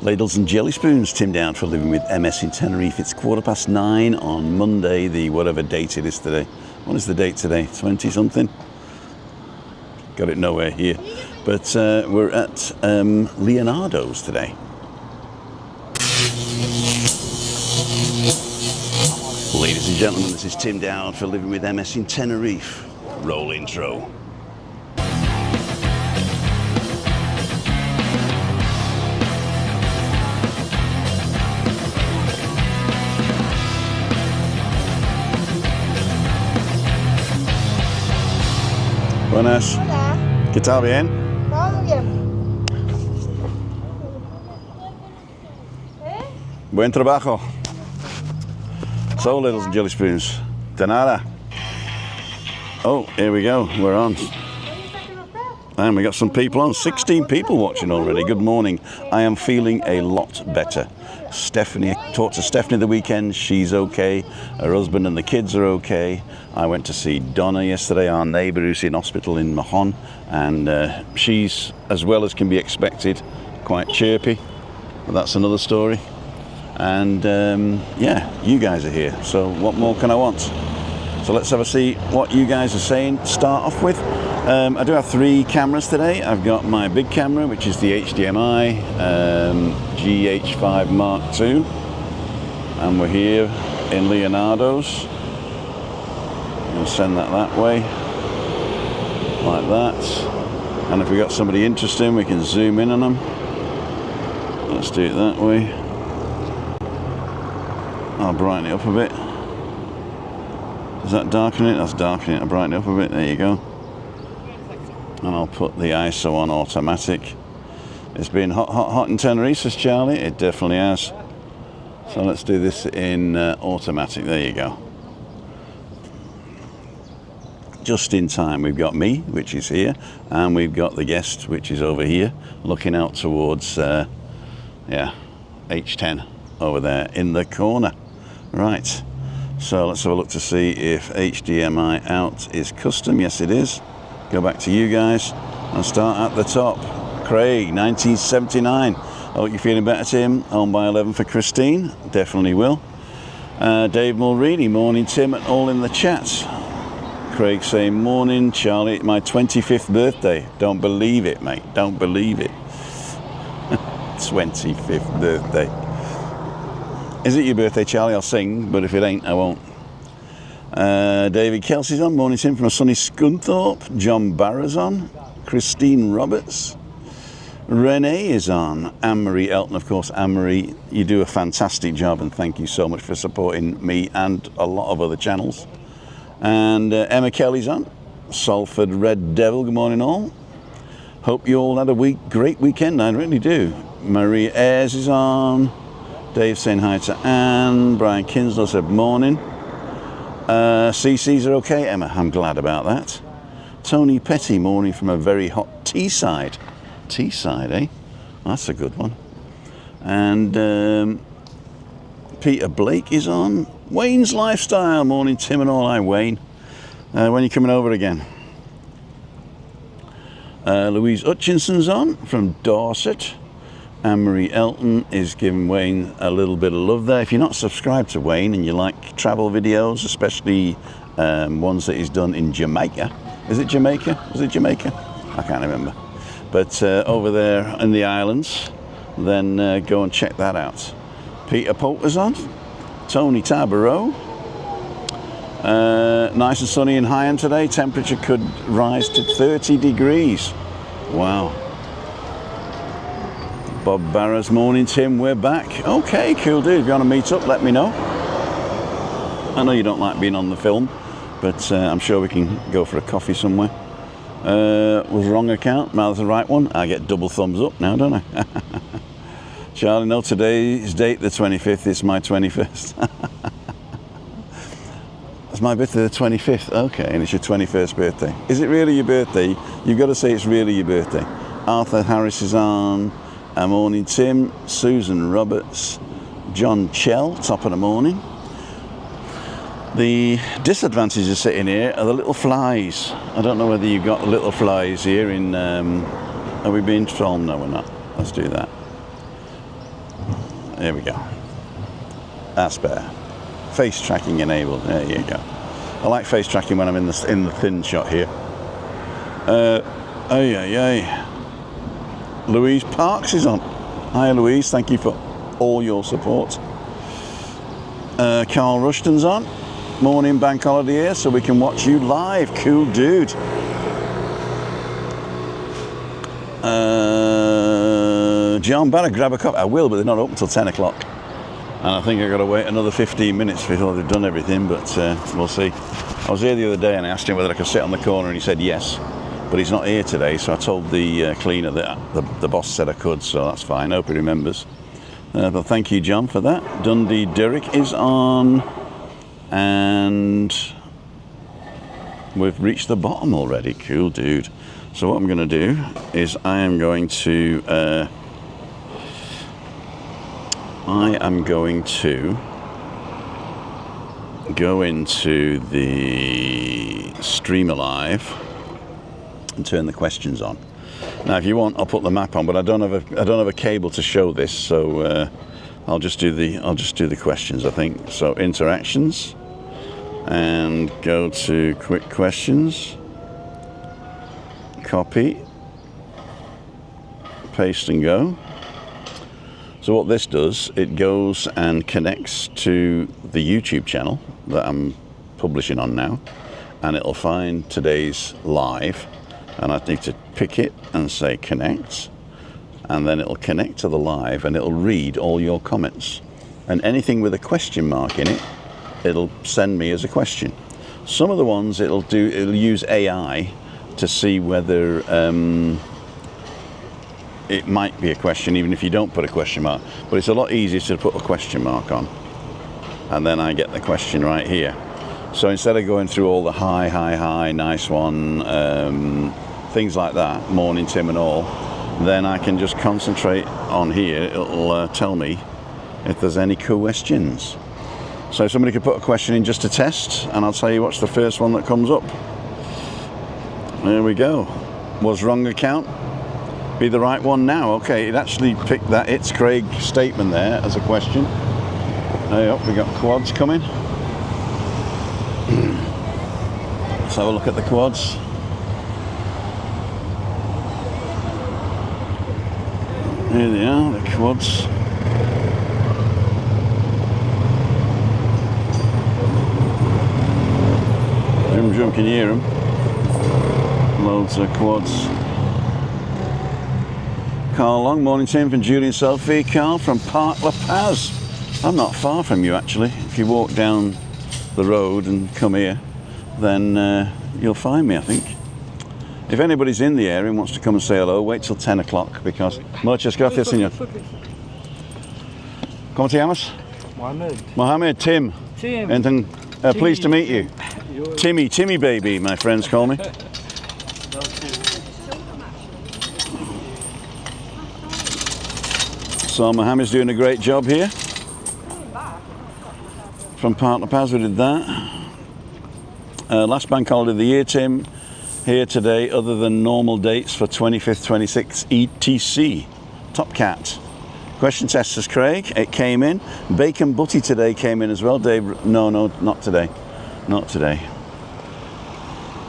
Ladles and jelly spoons, Tim down for living with MS in Tenerife. It's 9:15 on Monday, the whatever date it is today. What is the date today? 20 something? Got it nowhere here. But we're at Leonardo's today. Ladies and gentlemen, this is Tim down for living with MS in Tenerife. Roll intro. Buenas. Hola. ¿Qué tal? Bien. Todo bien. Buen trabajo. So, Littles and jelly spoons. De nada. Oh, here we go. We're on. And we got some people on. 16 people watching already. Good morning. I am feeling a lot better. Stephanie, talked to Stephanie the weekend. She's okay. Her husband and the kids are okay. I went to see Donna yesterday, our neighbour who's in hospital in Mahon, and she's, as well as can be expected, quite chirpy. But that's another story. And yeah, you guys are here. So what more can I want? So let's have a see what you guys are saying. Start off with. I do have 3 cameras today. I've got my big camera, which is the HDMI GH5 Mark II, and we're here in Leonardo's. I'll send that way, like that. And if we got somebody interesting, we can zoom in on them. Let's do it that way. I'll brighten it up a bit. Is that darkening it? That's darkening it. I'll brighten it up a bit. There you go. And I'll put the ISO on automatic. It's been hot in Tenerife, says Charlie. It definitely has. So let's do this in automatic. There you go. Just in time. We've got me, which is here, and we've got the guest, which is over here, looking out towards, yeah, H10 over there in the corner. Right. So let's have a look to see if HDMI out is custom. Yes, it is. Go back to you guys and start at the top. Craig, 1979. Oh, you're feeling better, Tim? On by 11 for Christine. Definitely will. Dave Mulready, morning, Tim, and all in the chat. Craig saying, morning, Charlie, my 25th birthday. Don't believe it, mate. Don't believe it. 25th birthday. Is it your birthday, Charlie? I'll sing, but if it ain't, I won't. David Kelsey's on. Morning, Tim, from a sunny Scunthorpe. John Barra's on. Christine Roberts. Renee is on. Anne-Marie Elton, of course. Anne-Marie, you do a fantastic job, and thank you so much for supporting me and a lot of other channels. And Emma Kelly's on. Salford Red Devil, good morning all. Hope you all had a great weekend, I really do. Maria Ayres is on. Dave saying hi to Anne. Brian Kinslow said morning. CC's are okay, Emma, I'm glad about that. Tony Petty, morning from a very hot Teesside. Teesside, eh? That's a good one. And Peter Blake is on. Wayne's Lifestyle, morning Tim and all. Hi Wayne. When are you coming over again? Louise Hutchinson's on from Dorset. Anne-Marie Elton is giving Wayne a little bit of love there. If you're not subscribed to Wayne and you like travel videos, especially ones that he's done in Jamaica. Is it Jamaica? Was it Jamaica? I can't remember. But over there in the islands, then go and check that out. Peter Poulter's on. Tony Tabarot. Nice and sunny in Higham today. Temperature could rise to 30 degrees. Wow. Bob Barra's morning, Tim, we're back. Okay, cool dude. If you want to meet up, let me know. I know you don't like being on the film, but I'm sure we can go for a coffee somewhere. Was wrong account, now that's the right one. I get double thumbs up now, don't I? Charlie, no, today's date, the 25th, it's my 21st. It's my birthday, the 25th. Okay, and it's your 21st birthday. Is it really your birthday? You've got to say it's really your birthday. Arthur Harris is on. Morning, Tim. Susan Roberts. John Chell, top of the morning. The disadvantage of sitting here are the little flies. I don't know whether you've got little flies here in... are we being filmed? No, we're not. Let's do that. Here we go. That's better. Face tracking enabled. There you go. I like face tracking when I'm in the thin shot here. Louise Parks is on. Hi Louise, thank you for all your support. Carl Rushton's on. Morning bank holiday here, so we can watch you live. Cool dude. John, better grab a cup. I will, but they're not open till 10 o'clock. And I think I've got to wait another 15 minutes before they've done everything, but we'll see. I was here the other day and I asked him whether I could sit on the corner and he said yes, but he's not here today, so I told the cleaner that the boss said I could, so that's fine. Hope he remembers. But thank you, John, for that. Dundee Derrick is on, and we've reached the bottom already. Cool dude. So what I'm going to do is I am going to go into the Streamer Live and turn the questions on. Now, if you want, I'll put the map on, but I don't have a cable to show this, so I'll just do the questions, I think. So interactions, and go to quick questions. Copy, paste and go. So what this does, it goes and connects to the YouTube channel that I'm publishing on now, and it'll find today's live, and I need to pick it and say connect, and then it'll connect to the live and it'll read all your comments, and anything with a question mark in it, it'll send me as a question. Some of the ones it'll use AI to see whether it might be a question even if you don't put a question mark, but it's a lot easier to put a question mark on, and then I get the question right here. So instead of going through all the hi, nice one, things like that, morning Tim and all, then I can just concentrate on here. It'll tell me if there's any questions. So somebody could put a question in just to test, and I'll tell you what's the first one that comes up. There we go. Was wrong account be the right one now? Okay, it actually picked that It's Craig statement there as a question. Hey up, we got quads coming. Let's have a look at the quads. Here they are, the quads. Drum, can you hear them? Loads of quads. Carl Long, morning Tim from Julian Selfie. Carl from Park La Paz. I'm not far from you actually. If you walk down the road and come here, then you'll find me, I think. If anybody's in the area and wants to come and say hello, wait till 10 o'clock because... Muchas gracias, señor. ¿Cómo te llamas? Mohammed, Tim. Tim. Pleased to meet you. Timmy baby, my friends call me. So Mohammed's doing a great job here. From Park La Paz, we did that. Last bank holiday of the year, Tim. Here today, other than normal dates for 25th, 26th, ETC. Top Cat. Question testers, Craig. It came in. Bacon Butty today came in as well. Dave, no, not today. Not today.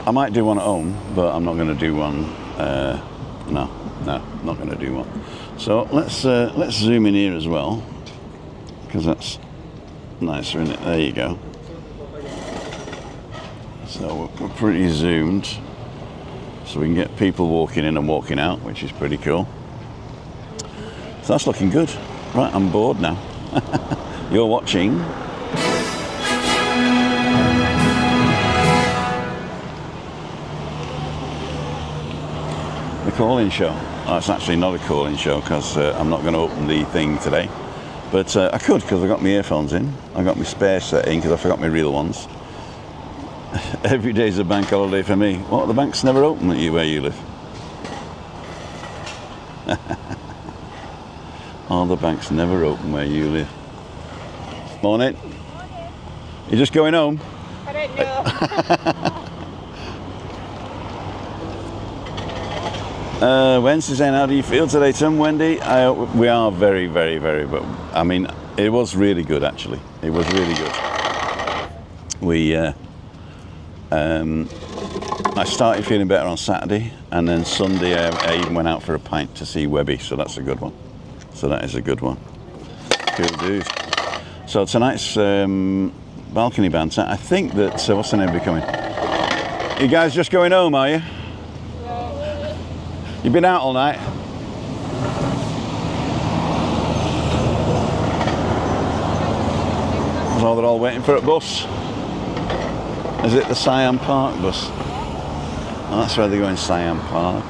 I might do one at home, but I'm not going to do one. No, not going to do one. So let's zoom in here as well, because that's nicer, isn't it? There you go. So we're pretty zoomed, so we can get people walking in and walking out, which is pretty cool. So that's looking good. Right, I'm bored now. You're watching the call-in show. Oh, it's actually not a call-in show because I'm not going to open the thing today, but I could because I got my earphones in. I got my spare set in because I forgot my real ones. Every day's a bank holiday for me. What, the bank's never open at you where you live? Oh, the bank's never open where you live. Morning. You're just going home? I don't know. Wednesday saying, how do you feel today, Tim? Wendy? We are very, very, very, but I mean, it was really good actually. It was really good. I started feeling better on Saturday, and then Sunday I even went out for a pint to see Webby, so that's a good one. So that is a good one. Cool dude. So tonight's balcony banter, I think that, what's the name becoming? You guys just going home, are you? You've been out all night? So they're all waiting for a bus. Is it the Siam Park bus? Oh, that's where they're going, Siam Park.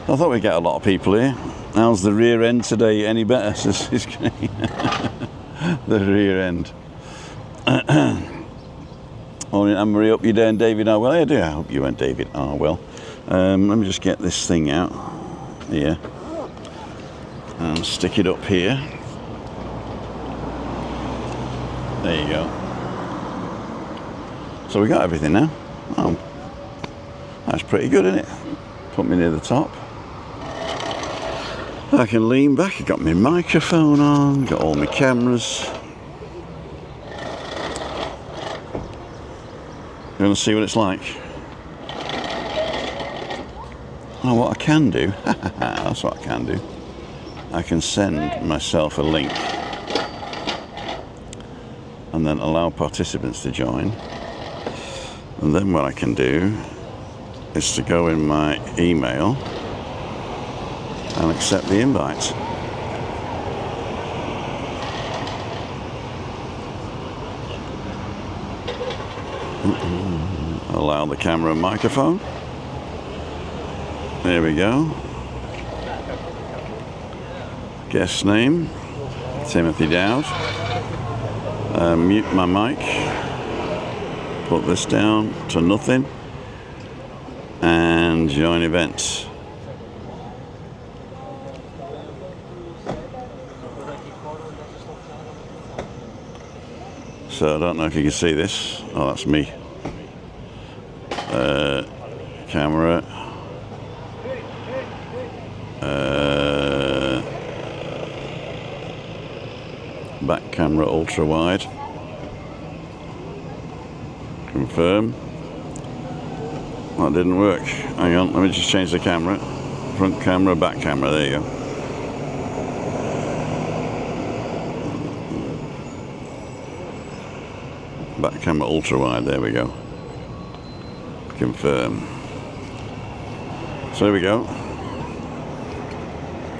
I thought we'd get a lot of people here. How's the rear end today? Any better? The rear end. Morning, Anne-Marie. Hope you're doing, David. Oh, well, I do. I hope you went, David. Oh, well. Let me just get this thing out here and stick it up here. There you go. So we got everything now. Oh, that's pretty good, isn't it? Put me near the top. I can lean back. I got my microphone on. Got all my cameras. You want to see what it's like? Oh, what I can do, that's what I can do. I can send myself a link and then allow participants to join. And then what I can do is to go in my email and accept the invite. Allow the camera and microphone. There we go. Guest name, Timothy Dowd. Mute my mic. Put this down to nothing. And join event. So I don't know if you can see this. Oh, that's me. Camera. Back camera ultra wide. Confirm. That didn't work. Hang on, let me just change the camera. Front camera, back camera, there you go. Back camera ultra wide, there we go. Confirm. So there we go.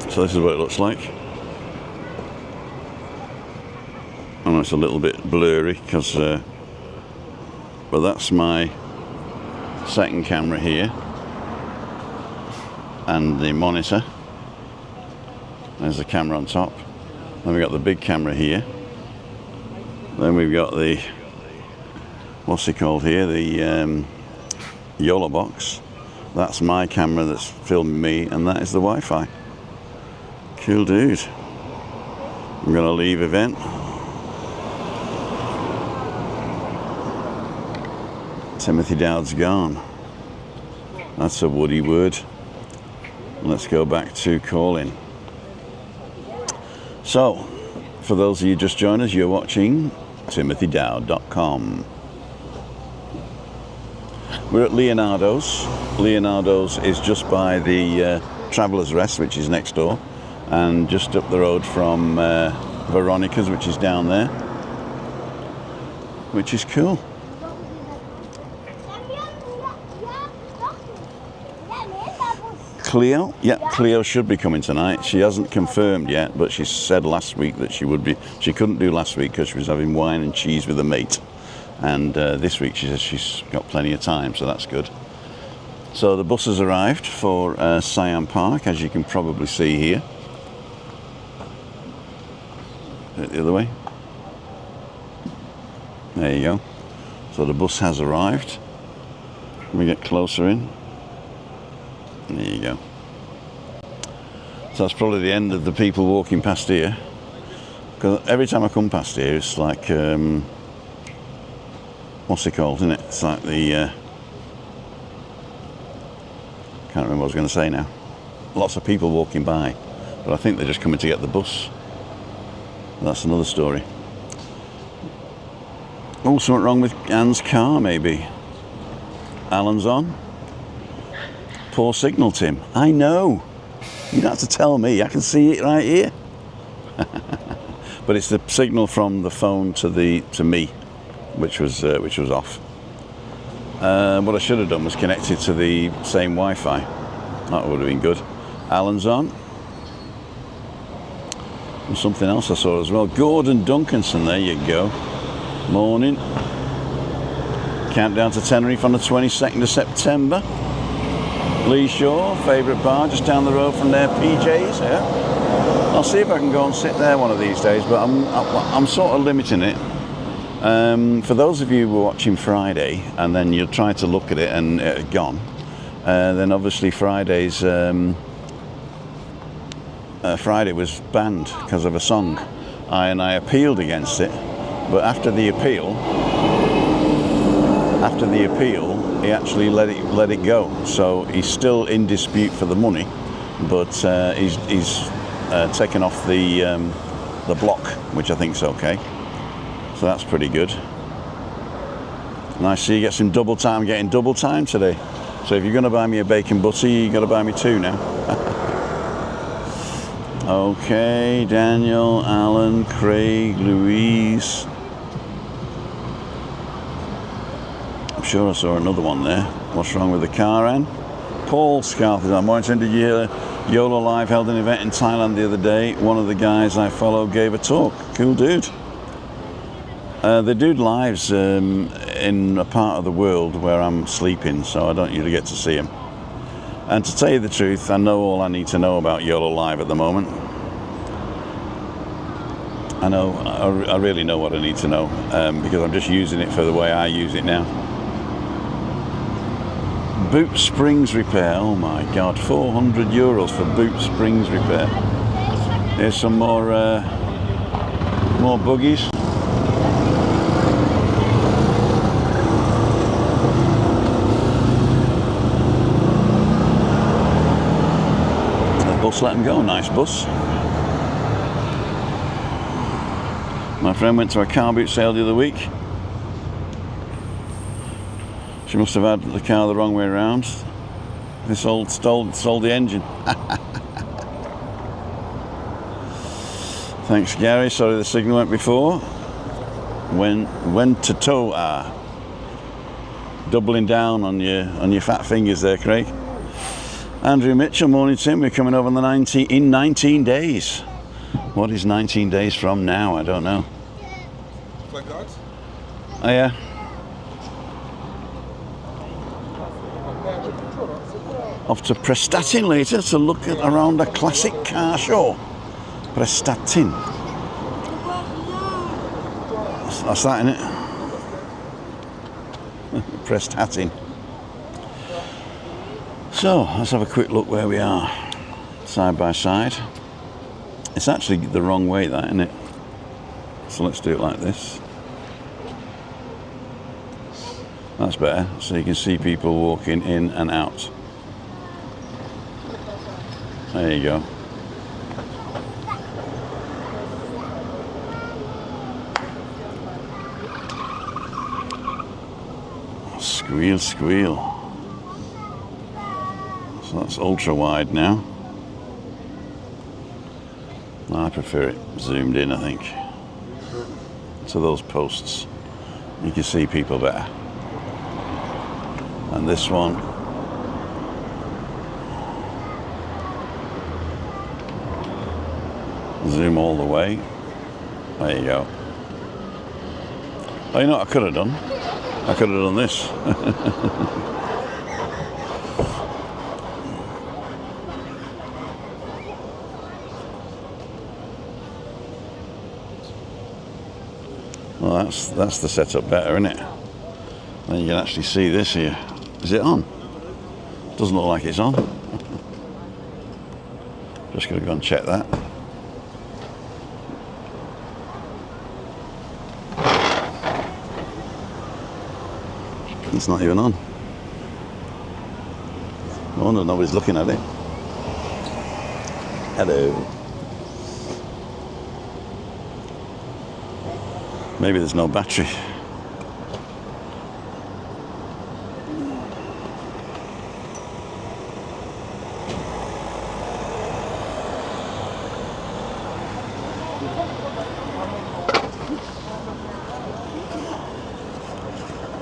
So this is what it looks like. I know it's a little bit blurry because, but that's my second camera here and the monitor. There's the camera on top. Then we've got the big camera here. Then we've got the, what's it called here? The YOLO box. That's my camera that's filming me, and that is the Wi-Fi. Cool dude. I'm gonna leave event. Timothy Dowd's gone. That's a woody word. Let's go back to calling. So, for those of you just joined us, you're watching timothydowd.com. We're at Leonardo's. Leonardo's is just by the Traveller's Rest, which is next door, and just up the road from Veronica's, which is down there, which is cool. Cleo? Yeah, Cleo should be coming tonight. She hasn't confirmed yet, but she said last week that she would be. She couldn't do last week because she was having wine and cheese with a mate. And this week she says she's got plenty of time, so that's good. So the bus has arrived for Siam Park, as you can probably see here. The other way. There you go. So the bus has arrived. Let me get closer in. There you go. So that's probably the end of the people walking past here. Because every time I come past here, it's like, what's it called, isn't it? It's like the, can't Can't remember what I was going to say now. Lots of people walking by, but I think they're just coming to get the bus. That's another story. Oh, something wrong with Anne's car, maybe. Alan's on. Poor signal, Tim. I know. You don't have to tell me. I can see it right here. But it's the signal from the phone to me, which was off. What I should have done was connected to the same Wi-Fi. That would have been good. Alan's on. And something else I saw as well. Gordon Duncanson, there you go. Morning. Countdown to Tenerife on the 22nd of September. Lee Shaw, favourite bar just down the road from their PJs. Yeah. I'll see if I can go and sit there one of these days, but I'm sort of limiting it. For those of you who were watching Friday and then you tried to look at it and it had gone, then obviously Friday was banned because of a song. I appealed against it, but after the appeal, he actually let it go. So he's still in dispute for the money, but he's taken off the block, which I think is okay. So that's pretty good. And I see you get some double time. I'm getting double time today. So if you're going to buy me a bacon butty, you've got to buy me two now. Okay, Daniel, Alan, Craig, Louise. I'm sure I saw another one there. What's wrong with the car, Anne? Paul Scarth is on. Morning, did you hear YOLO Live held an event in Thailand the other day? One of the guys I follow gave a talk. Cool dude. They do lives in a part of the world where I'm sleeping, so I don't usually get to see them. And to tell you the truth, I know all I need to know about YOLO Live at the moment. I really know what I need to know, because I'm just using it for the way I use it now. Boot springs repair, oh my god, €400 for boot springs repair. Here's some more buggies. Bus let them go, nice bus. My friend went to a car boot sale the other week. She must have had the car the wrong way around. They sold the engine. Thanks, Gary. Sorry the signal went before. When to toe are. Doubling down on your fat fingers there, Craig. Andrew Mitchell, morning Tim, we're coming over on in 19 days. What is 19 days from now? I don't know. Like that? Oh yeah. Off to Prestatyn later to look around a classic car show. Prestatyn. That's that, isn't it? Prestatyn. So, let's have a quick look where we are, side by side. It's actually the wrong way, that, isn't it? So let's do it like this. That's better, so you can see people walking in and out. There you go. Squeal, squeal. So that's ultra wide now. I prefer it zoomed in, I think, to those posts. You can see people better. And this one, zoom all the way. There you go. Oh, you know what I could have done? I could have done this. Well, that's the setup better, isn't it? Then you can actually see this here. Is it on? Doesn't look like it's on. Just going to go and check that. It's not even on. Oh no, nobody's looking at it. Hello. Maybe there's no battery.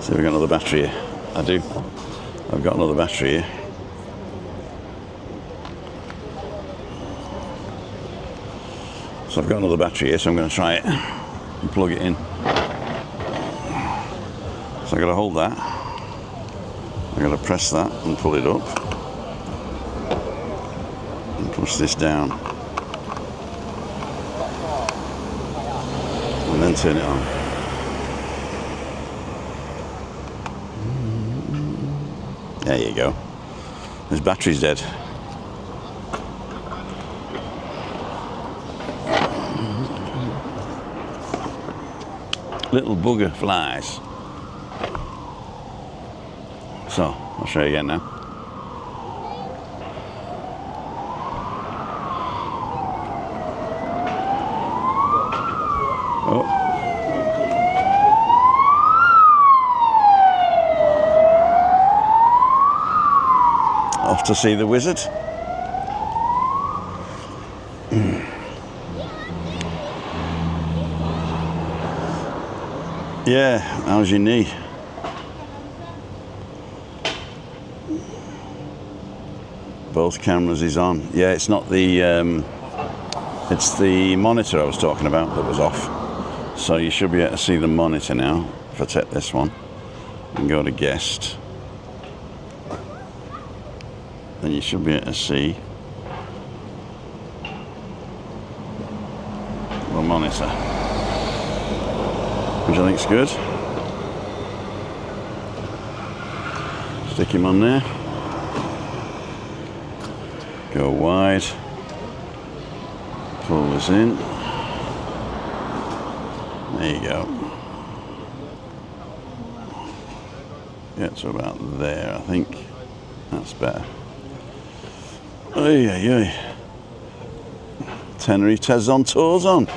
So we've got another battery here. I do. I've got another battery here. So I've got another battery here, so I'm going to try it and plug it in. So I've got to hold that. I've got to press that and pull it up. And push this down. And then turn it on. There you go. His battery's dead. Little bugger flies. So, I'll show you again now. Oh. Off to see the wizard. Yeah, how's your knee? Both cameras is on. Yeah, it's not the it's the monitor I was talking about that was off. So you should be able to see the monitor now. If I take this one and go to guest, then you should be able to see the monitor, which I think is good. Stick him on there. Go wide. Pull this in. There you go. Get to about there, I think. That's better. Oy, oy, oy. Tenerife Tez on tours on.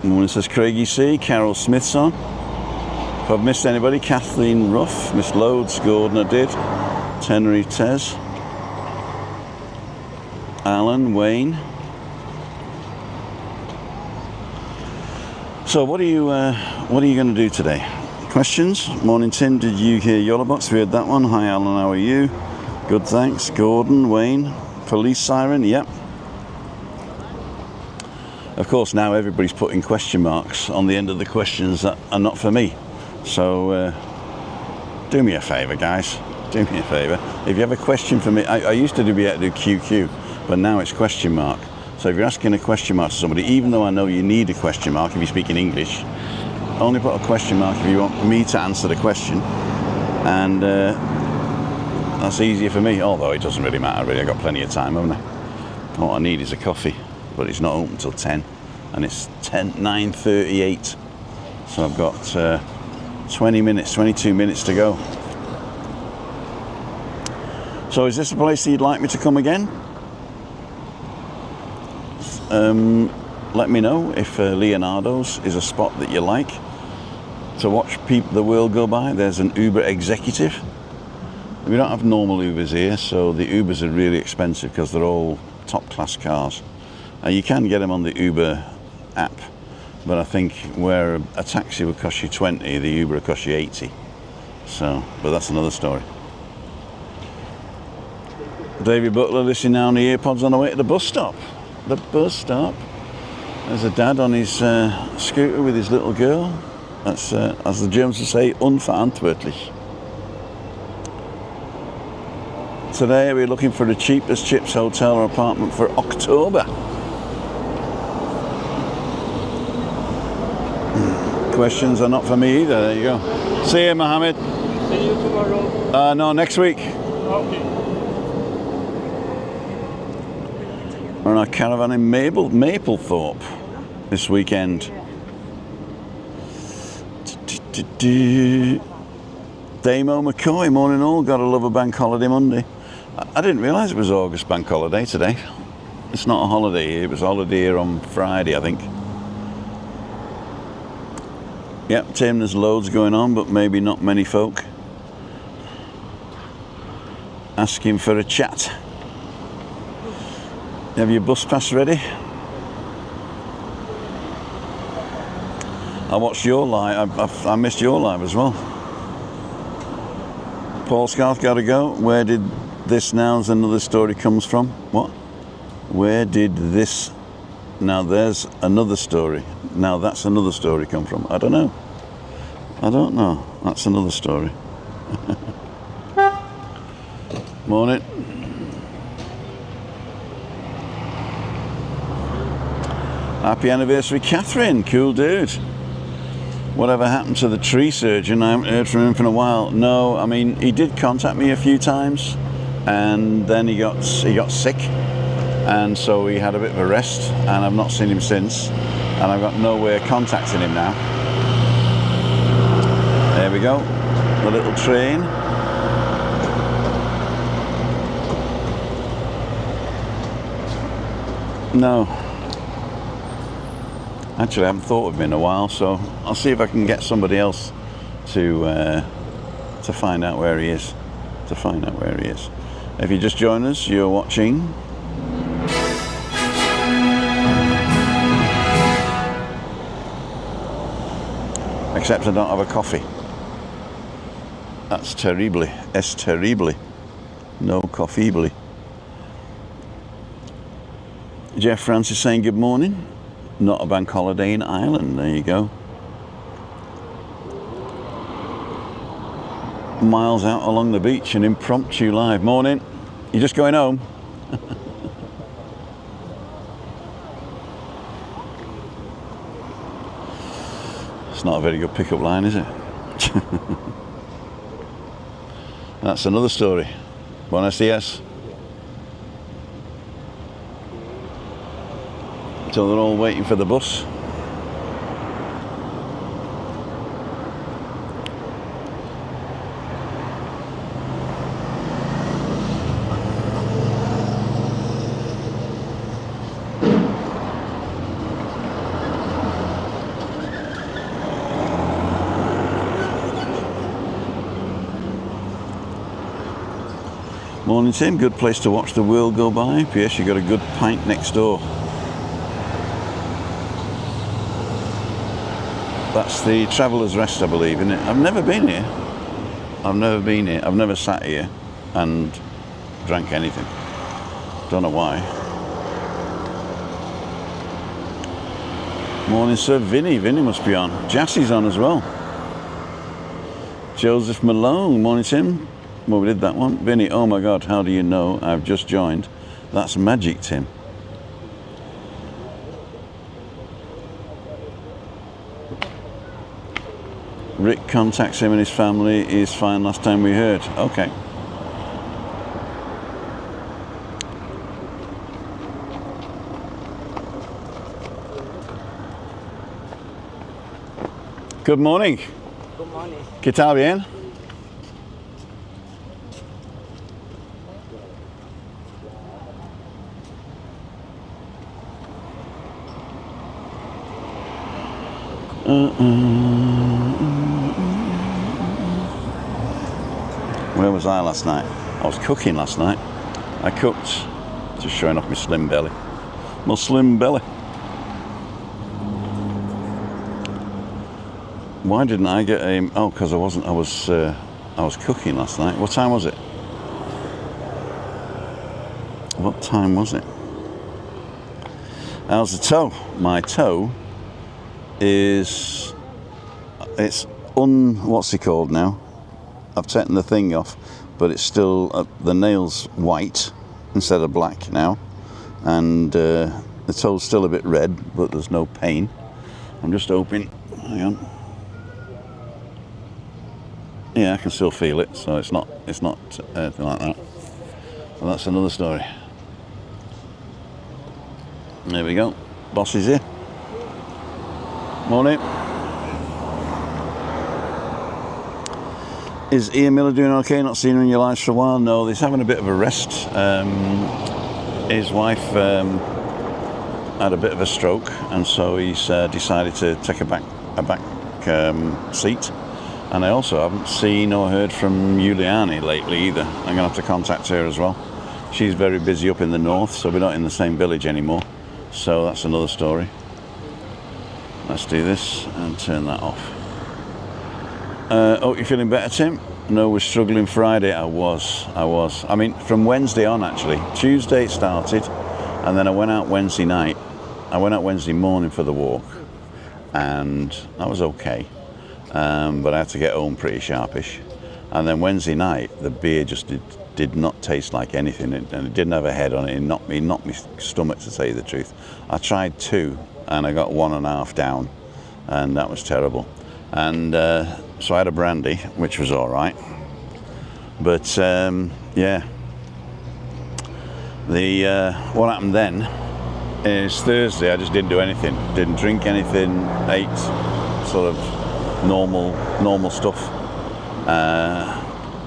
Morning, says Craigie C. Carol Smith's on. If I've missed anybody, Kathleen Ruff, Miss Loads, Gordon I did. Tenerife Tez. Alan, Wayne. So what are you going to do today? Questions? Morning Tim, did you hear Yellowbox? We heard that one. Hi Alan, how are you? Good, thanks. Gordon, Wayne. Police siren, yep. Of course now everybody's putting question marks on the end of the questions that are not for me. So do me a favour guys, do me a favour. If you have a question for me, I used to be able to do QQ, but now it's question mark. So if you're asking a question mark to somebody, even though I know you need a question mark if you speak in English, only put a question mark if you want me to answer the question, and that's easier for me, although it doesn't really matter really. I've got plenty of time, haven't I? All I need is a coffee, but it's not open till 10, and it's 9:38, so I've got 22 minutes to go. So is this a place that you'd like me to come again? Let me know if Leonardo's is a spot that you like to watch the world go by. There's an Uber executive. We don't have normal Ubers here, so the Ubers are really expensive because they're all top class cars. You can get them on the Uber app, but I think where a taxi would cost you 20, the Uber would cost you 80. So, but that's another story. David Butler listening now on the earpods on the way to the bus stop. The bus stop. There's a dad on his scooter with his little girl. That's, as the Germans would say, unverantwortlich. Today we're looking for the cheapest chips hotel or apartment for October. Questions are not for me either. There you go. See you, Mohammed. See you tomorrow. No, next week. Okay. We're on our caravan in Maplethorpe this weekend. Damo McCoy, morning all. Gotta love a bank holiday Monday. I didn't realise it was August bank holiday today. It's not a holiday. It was a holiday here on Friday, I think. Yep, Tim, there's loads going on, but maybe not many folk asking for a chat. Have your bus pass ready? I watched your live. I missed your live as well. Paul Scarth, gotta go. Where did this now's another story comes from? What? Where did this? Now there's another story. Now that's another story come from. I don't know. I don't know. That's another story. Morning. Happy anniversary, Catherine. Cool dude. Whatever happened to the tree surgeon? I haven't heard from him for a while. No, I mean, he did contact me a few times, and then he got sick, and so he had a bit of a rest, and I've not seen him since, and I've got no way of contacting him now. There we go, the little train. No. Actually, I haven't thought of him in a while, so I'll see if I can get somebody else to find out where he is. If you just join us, you're watching except I don't have a coffee. That's terribly. Es terribly. No coffeebly. Jeff Francis saying good morning. Not a bank holiday in Ireland. There you go. Miles out along the beach, an impromptu live. Morning. You just going home? It's not a very good pickup line, is it? That's another story. Buenos dias. So they're all waiting for the bus. Morning Tim, good place to watch the world go by. P.S. you got a good pint next door. That's the Traveller's Rest, I believe, isn't it? I've never been here. I've never sat here and drank anything. Don't know why. Morning, sir. Vinny must be on. Jassie's on as well. Joseph Malone. Morning, Tim. Well, we did that one. Vinny, oh my God, how do you know? I've just joined. That's magic, Tim. Rick contacts him and his family is fine last time we heard. Okay. Good morning. Good morning. ¿Qué tal bien? Where was I last night? I was cooking last night. I cooked, just showing off my slim belly. My slim belly. Why didn't I get a? Oh, because I was cooking last night. What time was it? What time was it? How's the toe? My toe is, it's what's it called now? I've taken the thing off, but it's still, the nail's white instead of black now, and the toe's still a bit red, but there's no pain. I'm just hoping, hang on. Yeah, I can still feel it, so it's not anything like that. Well, that's another story. There we go. Boss is here. Morning. Is Ian Miller doing okay? Not seen him in your lives for a while? No, he's having a bit of a rest. His wife had a bit of a stroke, and so he's decided to take a back seat. And I also haven't seen or heard from Juliani lately either. I'm going to have to contact her as well. She's very busy up in the north, so we're not in the same village anymore. So that's another story. Let's do this and turn that off. Oh, you feeling better, Tim? No, we're struggling Friday. I was. I mean, from Wednesday on, actually. Tuesday it started, and then I went out Wednesday night. I went out Wednesday morning for the walk, and I was okay. But I had to get home pretty sharpish. And then Wednesday night, the beer just did not taste like anything, and it didn't have a head on it. It knocked me stomach, to tell you the truth. I tried 2, and I got 1.5 down, and that was terrible. And so I had a brandy, which was all right. But yeah, what happened then is Thursday I just didn't do anything, didn't drink anything, ate sort of normal stuff.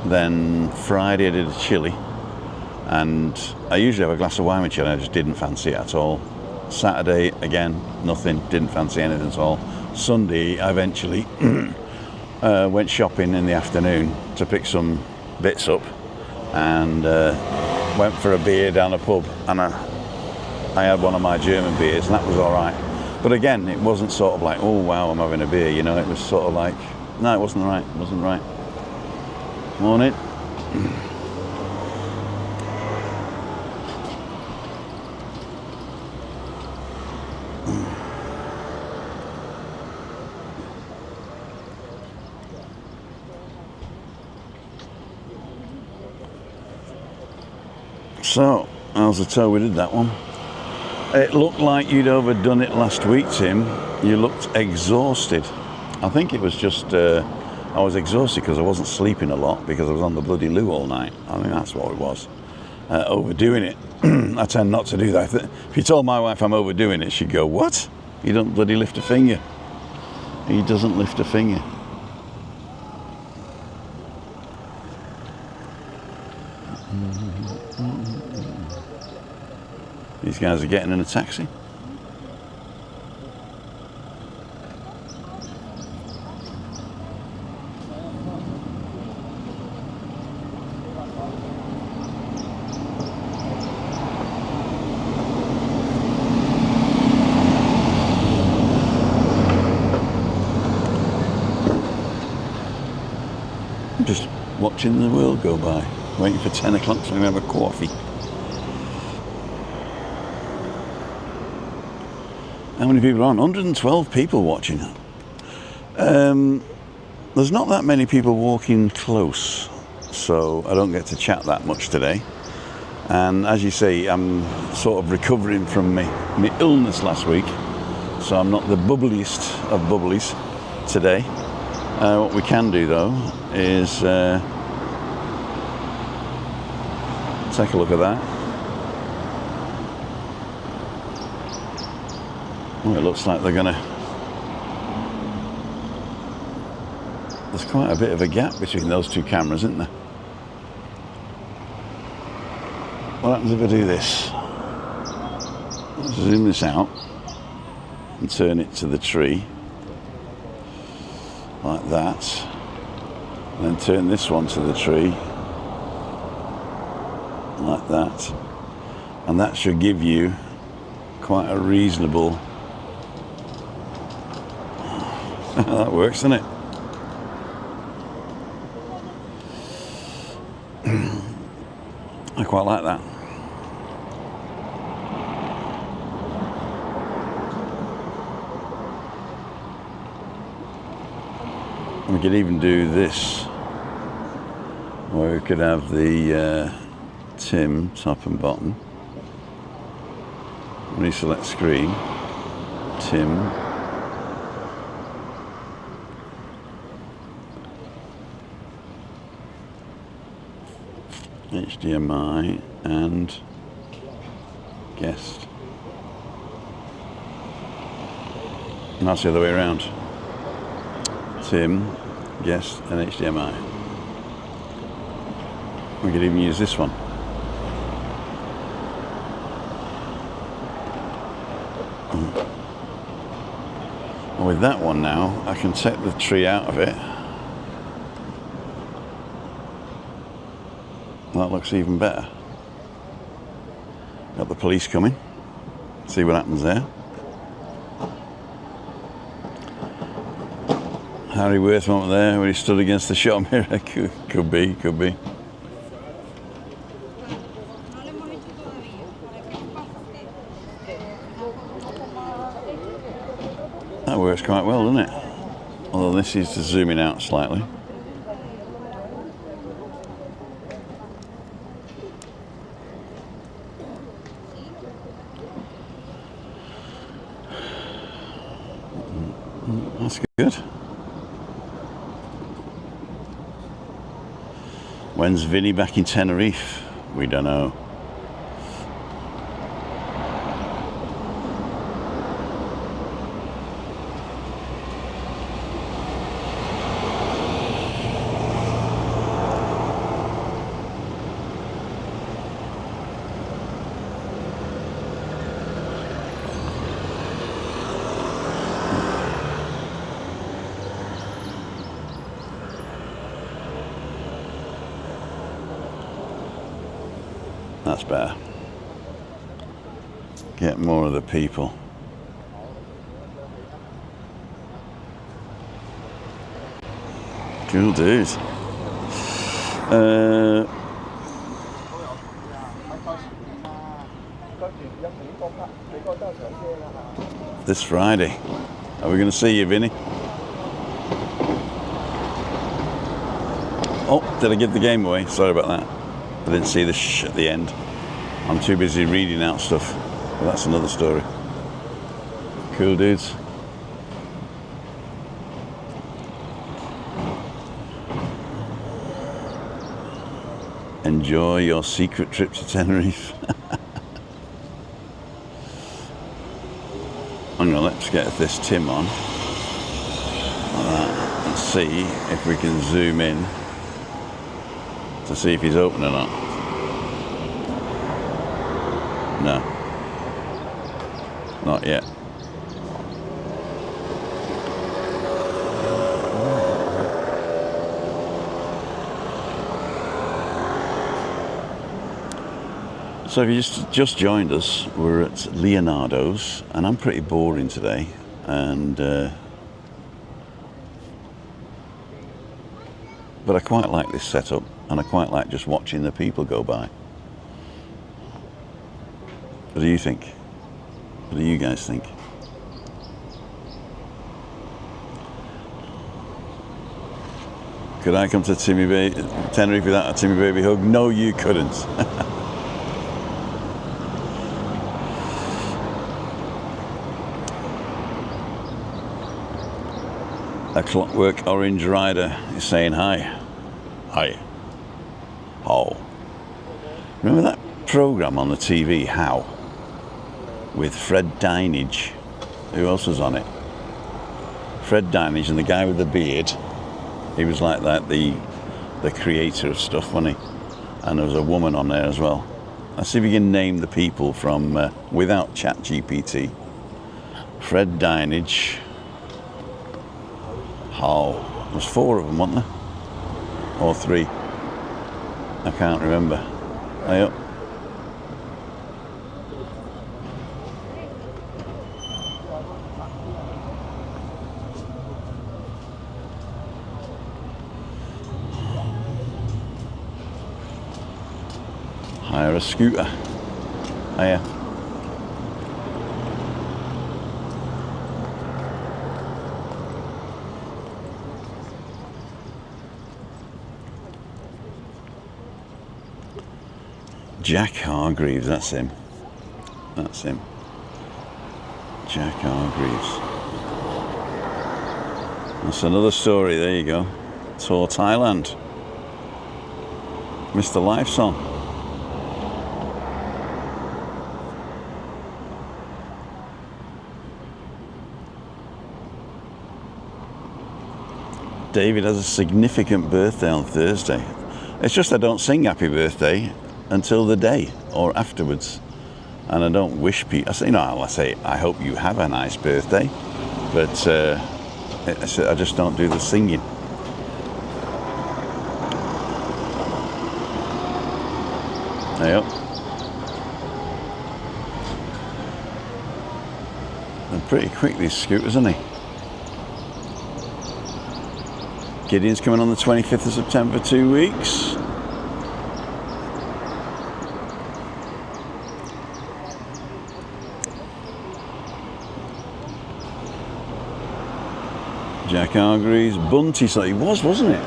Then Friday I did a chili, and I usually have a glass of wine with chili. I just didn't fancy it at all. Saturday again, nothing, didn't fancy anything at all. Sunday I eventually went shopping in the afternoon to pick some bits up, and went for a beer down a pub, and I had one of my German beers, and that was all right. But again, it wasn't sort of like, oh wow, I'm having a beer, you know. It was sort of like, no, it wasn't right. It wasn't right. Morning. So, how's the toe? We did that one. It looked like you'd overdone it last week, Tim. You looked exhausted. I think it was just, I was exhausted because I wasn't sleeping a lot because I was on the bloody loo all night. I think that's what it was. Overdoing it. I tend not to do that. If you told my wife I'm overdoing it, she'd go, what? You don't bloody lift a finger. He doesn't lift a finger. These guys are getting in a taxi. I'm just watching the world go by, waiting for 10 o'clock so I can have a coffee. How many people are on? 112 people watching. There's not that many people walking close, so I don't get to chat that much today. And as you see, I'm sort of recovering from my illness last week, so I'm not the bubbliest of bubblies today. What we can do though is take a look at that. Well, it looks like they're gonna... There's quite a bit of a gap between those two cameras, isn't there? What happens if I do this? Zoom this out and turn it to the tree like that, and then turn this one to the tree like that, and that should give you quite a reasonable... That works, doesn't it? I quite like that. We could even do this, where we could have the Tim top and bottom. Reselect screen, Tim. HDMI and guest. And that's the other way around. Tim, guest and HDMI. We could even use this one. And with that one now, I can take the tree out of it. That looks even better. Got the police coming. See what happens there. Harry Worthmont there, where he stood against the shop mirror. Could be. That works quite well, doesn't it? Although this is just zooming out slightly. That's good. When's Vinny back in Tenerife? We don't know. That's better. Get more of the people. Cool dude. This Friday. Are we going to see you, Vinny? Oh, did I give the game away? Sorry about that. I didn't see the shh at the end. I'm too busy reading out stuff. But that's another story. Cool dudes. Enjoy your secret trip to Tenerife. Hang on, let's get this Tim on. Like that. And see if we can zoom in to see if he's open or not. No. Not yet. So if you just joined us, we're at Leonardo's, and I'm pretty boring today, and but I quite like this setup, and I quite like just watching the people go by. What do you think? What do you guys think? Could I come to Tenerife without a Timmy Baby hug? No, you couldn't. A Clockwork Orange Rider is saying hi. Hi. How? Remember that programme on the TV, How? With Fred Dinage. Who else was on it? Fred Dinage and the guy with the beard. He was like that, the creator of stuff, wasn't he? And there was a woman on there as well. Let's see if we can name the people from without ChatGPT. Fred Dinage. How? There's 4 of them, wasn't there? Or 3. I can't remember. Hey up. Hire a scooter. Hiya. Jack Hargreaves, that's him. That's him. Jack Hargreaves. That's another story, there you go. Tour Thailand. Mr. Life's on. David has a significant birthday on Thursday. It's just I don't sing happy birthday until the day or afterwards. And I don't wish people, I say, I hope you have a nice birthday. But I just don't do the singing. Yep. They're pretty quick, these scooters, aren't they? Gideon's coming on the 25th of September for 2 weeks. Jack Hargreaves, Bunty something. It was, wasn't it?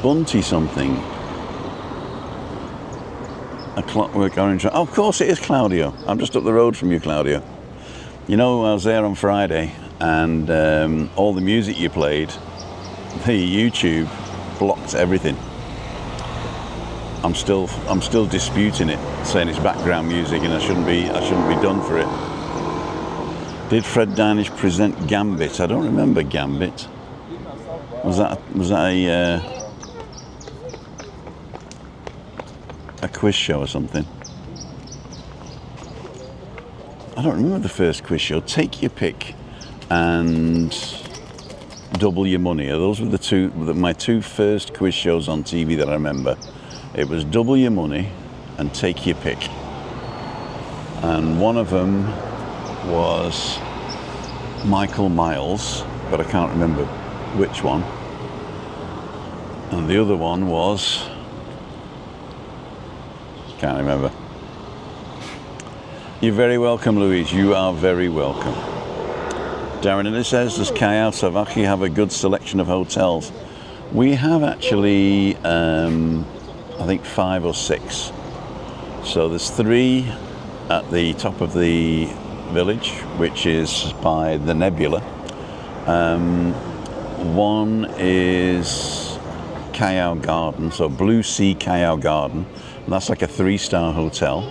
Bunty something. A Clockwork Orange. Oh, of course it is Claudio. I'm just up the road from you, Claudio. You know, I was there on Friday, and all the music you played, the YouTube blocked everything. I'm still disputing it, saying it's background music, and I shouldn't be done for it. Did Fred Danish present Gambit? I don't remember Gambit. Was that a quiz show or something? I don't remember the first quiz show. Take Your Pick and Double Your Money. Those were my two first quiz shows on TV that I remember. It was Double Your Money and Take Your Pick. And one of them was Michael Miles, but I can't remember which one. And the other one was, can't remember. You're very welcome, Louise. You are very welcome. Darren Innes says, does Callao Savaki have a good selection of hotels? We have actually, I think 5 or 6. So there's 3 at the top of the village, which is by the Nebula. One is Callao Garden, so Blue Sea Callao Garden. And that's like a 3-star hotel.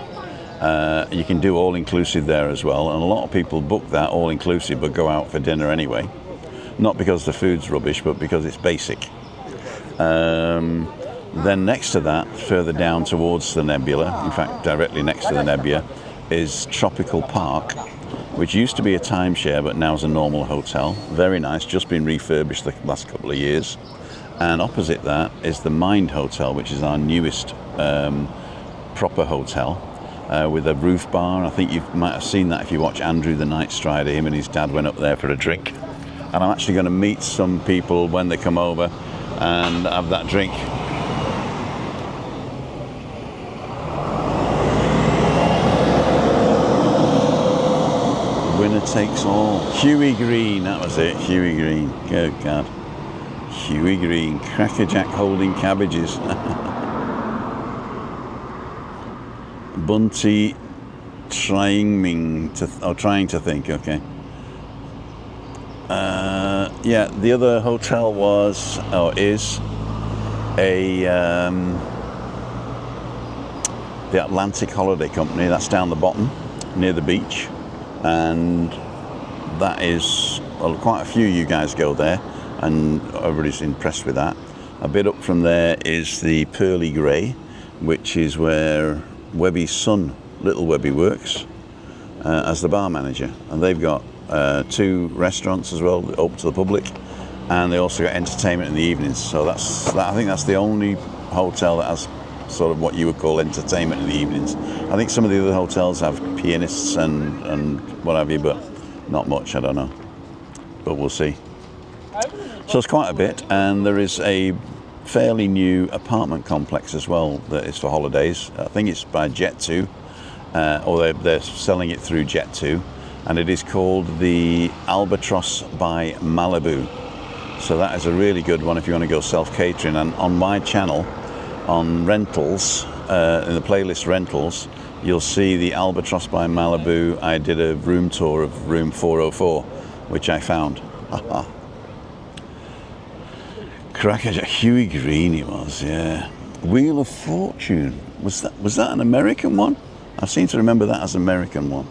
You can do all-inclusive there as well, and a lot of people book that all-inclusive but go out for dinner anyway. Not because the food's rubbish, but because it's basic. Then next to that, further down towards the Nebula, in fact directly next to the Nebula, is Tropical Park, which used to be a timeshare but now is a normal hotel. Very nice, just been refurbished the last couple of years. And opposite that is the Mind Hotel, which is our newest proper hotel. With a roof bar. I think you might have seen that if you watch Andrew the Night Strider. Him and his dad went up there for a drink. And I'm actually going to meet some people when they come over and have that drink. Winner takes all. Huey Green, that was it. Huey Green. Good God. Huey Green. Crackerjack holding cabbages. Bunty trying to think, okay. Yeah, the other hotel is the Atlantic Holiday Company. That's down the bottom near the beach, and that is, well, quite a few you guys go there, and everybody's impressed with that. A bit up from there is the Pearly Grey, which is where Webby's son, Little Webby, works as the bar manager, and they've got 2 restaurants as well open to the public, and they also got entertainment in the evenings. So I think that's the only hotel that has sort of what you would call entertainment in the evenings. I think some of the other hotels have pianists and what have you, but not much, I don't know, but we'll see. So it's quite a bit, and there is a fairly new apartment complex as well that is for holidays. I think it's by Jet2, or they're selling it through Jet2, and it is called the Albatross by Malibu. So that is a really good one if you want to go self-catering. And on my channel, on rentals, in the playlist rentals, you'll see the Albatross by Malibu. I did a room tour of room 404, which I found. Crackerjack, Huey Green he was, yeah. Wheel of Fortune, was that an American one? I seem to remember that as an American one.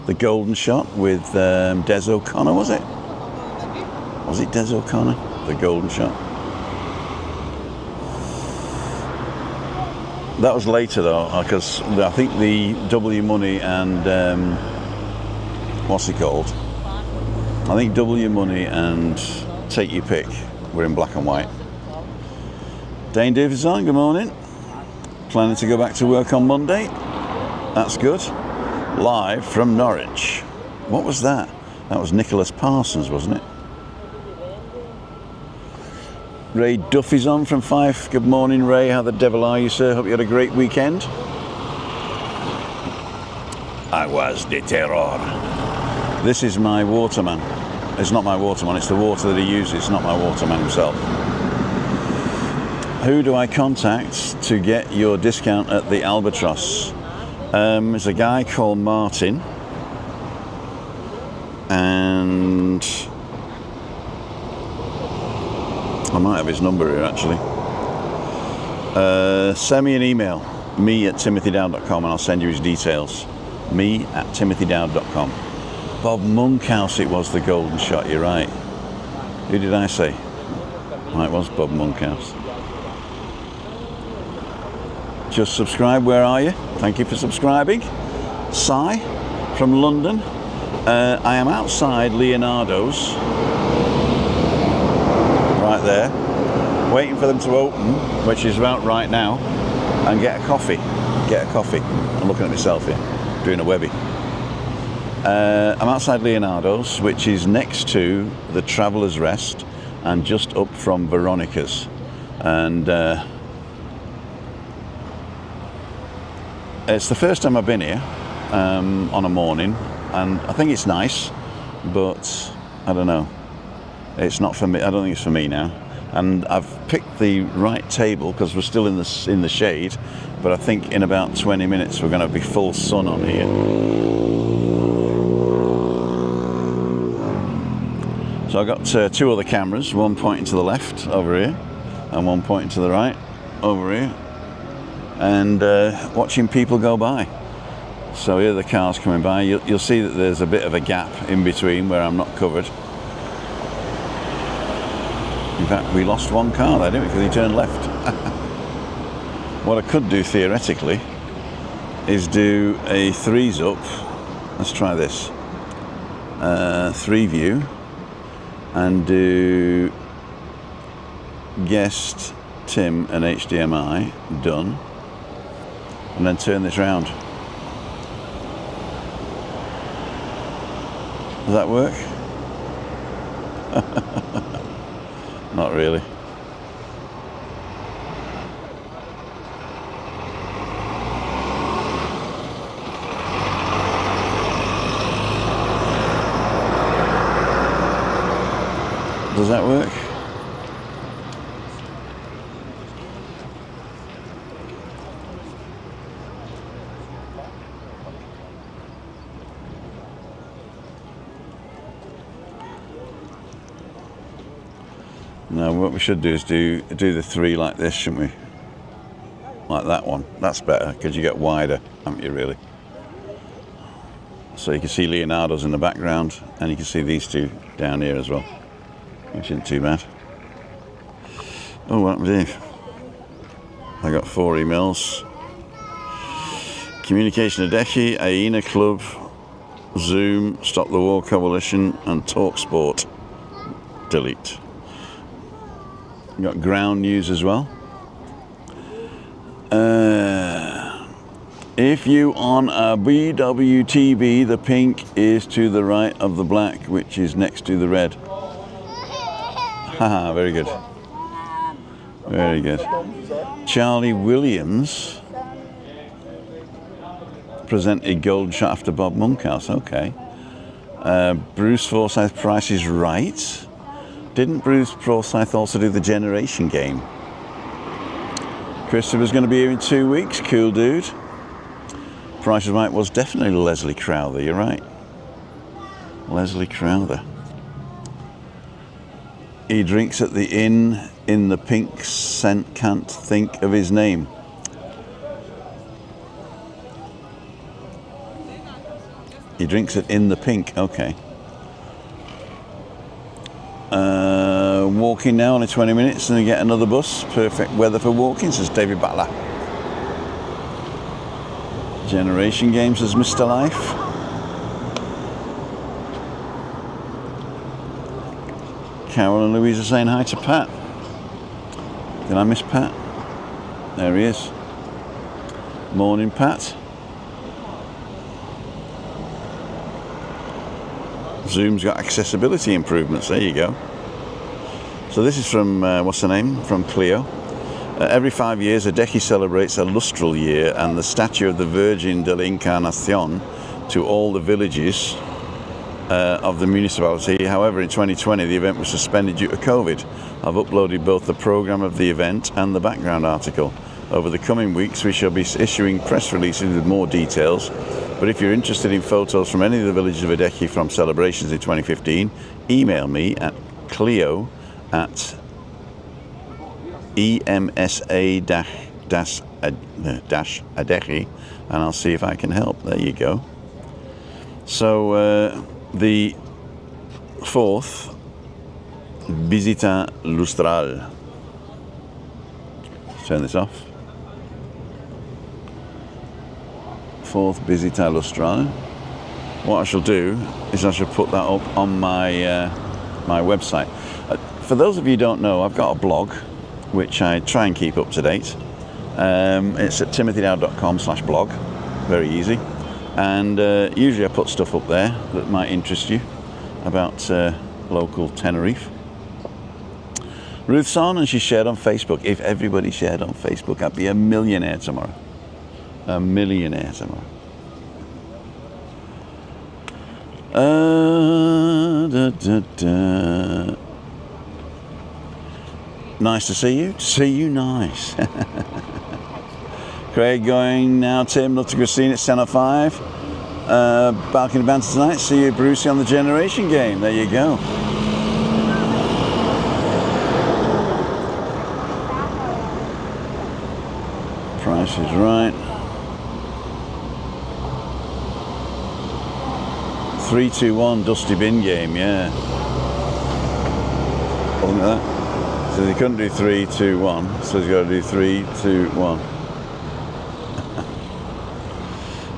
The Golden Shot with Des O'Connor, was it? Was it Des O'Connor? The Golden Shot. That was later though, because I think the W Money and what's it called? I think W Money and Take Your Pick were in black and white. Dane Davidson, good morning. Planning to go back to work on Monday. That's good. Live from Norwich. What was that? That was Nicholas Parsons, wasn't it? Ray Duffy's on from Fife. Good morning, Ray. How the devil are you, sir? Hope you had a great weekend. I was the terror. This is my waterman. It's not my waterman, it's the water that he uses. It's not my waterman himself. Who do I contact to get your discount at the Albatross? There's a guy called Martin. And I might have his number here actually. Send me an email, me@timothydow.com, and I'll send you his details. me@timothydow.com. Bob Monkhouse, it was the golden shot, you're right. Who did I say? Oh, it was Bob Monkhouse. Just subscribe, where are you? Thank you for subscribing. Cy from London. I am outside Leonardo's. Right there, waiting for them to open, which is about right now, and get a coffee. I'm looking at myself here, doing a Webby. I'm outside Leonardo's, which is next to the Traveller's Rest and just up from Veronica's. And it's the first time I've been here on a morning, and I think it's nice, but I don't know. It's not for me. I don't think it's for me now. And I've picked the right table because we're still in the shade, but I think in about 20 minutes we're going to be full sun on here. So I've got two other cameras, one pointing to the left over here and one pointing to the right over here, and watching people go by. So here are the cars coming by. You'll see that there's a bit of a gap in between where I'm not covered. In fact, we lost one car there, didn't we? Because he turned left. What I could do theoretically is do a threes up. Let's try this. Three view, and do guest, Tim, and HDMI. Done. And then turn this round. Does that work? Not really. Does that work? Now what we should do is do the three like this, shouldn't we? Like that one. That's better because you get wider, haven't you, really? So you can see Leonardo's in the background, and you can see these two down here as well, which isn't too bad. Oh, what happened here? I got 4 emails. Communication Adechi, Aina Club, Zoom, Stop the War Coalition, and Talk Sport. Delete. Got ground news as well. If you on a BWTB, the pink is to the right of the black, which is next to the red. Haha, very good. Very good. Charlie Williams presented gold shot after Bob Monkhouse. Okay. Bruce Forsyth, Price is Right. Didn't Bruce Forsyth also do the Generation game? Christopher's going to be here in 2 weeks. Cool dude. Price is Right was definitely Leslie Crowther. You're right. Leslie Crowther. He drinks at the inn in the pink scent, can't think of his name. He drinks it in the pink, okay. Walking now, only 20 minutes and we get another bus. Perfect weather for walking, says David Butler. Generation Games as Mr. Life. Carol and Louise are saying hi to Pat. Did I miss Pat? There he is. Morning, Pat. Zoom's got accessibility improvements. There you go. So this is from, what's the name? From Cleo. Every 5 years, Adeje celebrates a lustral year and the statue of the Virgin de la Encarnacion to all the villages of the municipality. However, in 2020, the event was suspended due to COVID. I've uploaded both the program of the event and the background article. Over the coming weeks, we shall be issuing press releases with more details. But if you're interested in photos from any of the villages of Adeje from celebrations in 2015, email me at Cleo at emsa-adeje, and I'll see if I can help. There you go. So the fourth visita lustral. Let's turn this off. Fourth visita lustral. What I shall do is I shall put that up on my my website. For those of you who don't know, I've got a blog which I try and keep up to date. It's at timothydow.com/blog. Very easy. And usually I put stuff up there that might interest you about local Tenerife. Ruth's on and she shared on Facebook. If everybody shared on Facebook, I'd be a millionaire tomorrow. A millionaire tomorrow. Nice to see you. To see you, nice. Craig going now, Tim. Love to Christine at 10:05. Balcony Banter tonight. See you, Brucey, on the Generation Game. There you go. Price is right. 3-2-1 Dusty Bin Game, yeah. Wasn't it that? So they couldn't do 3-2-1, so he's got to do 3-2-1.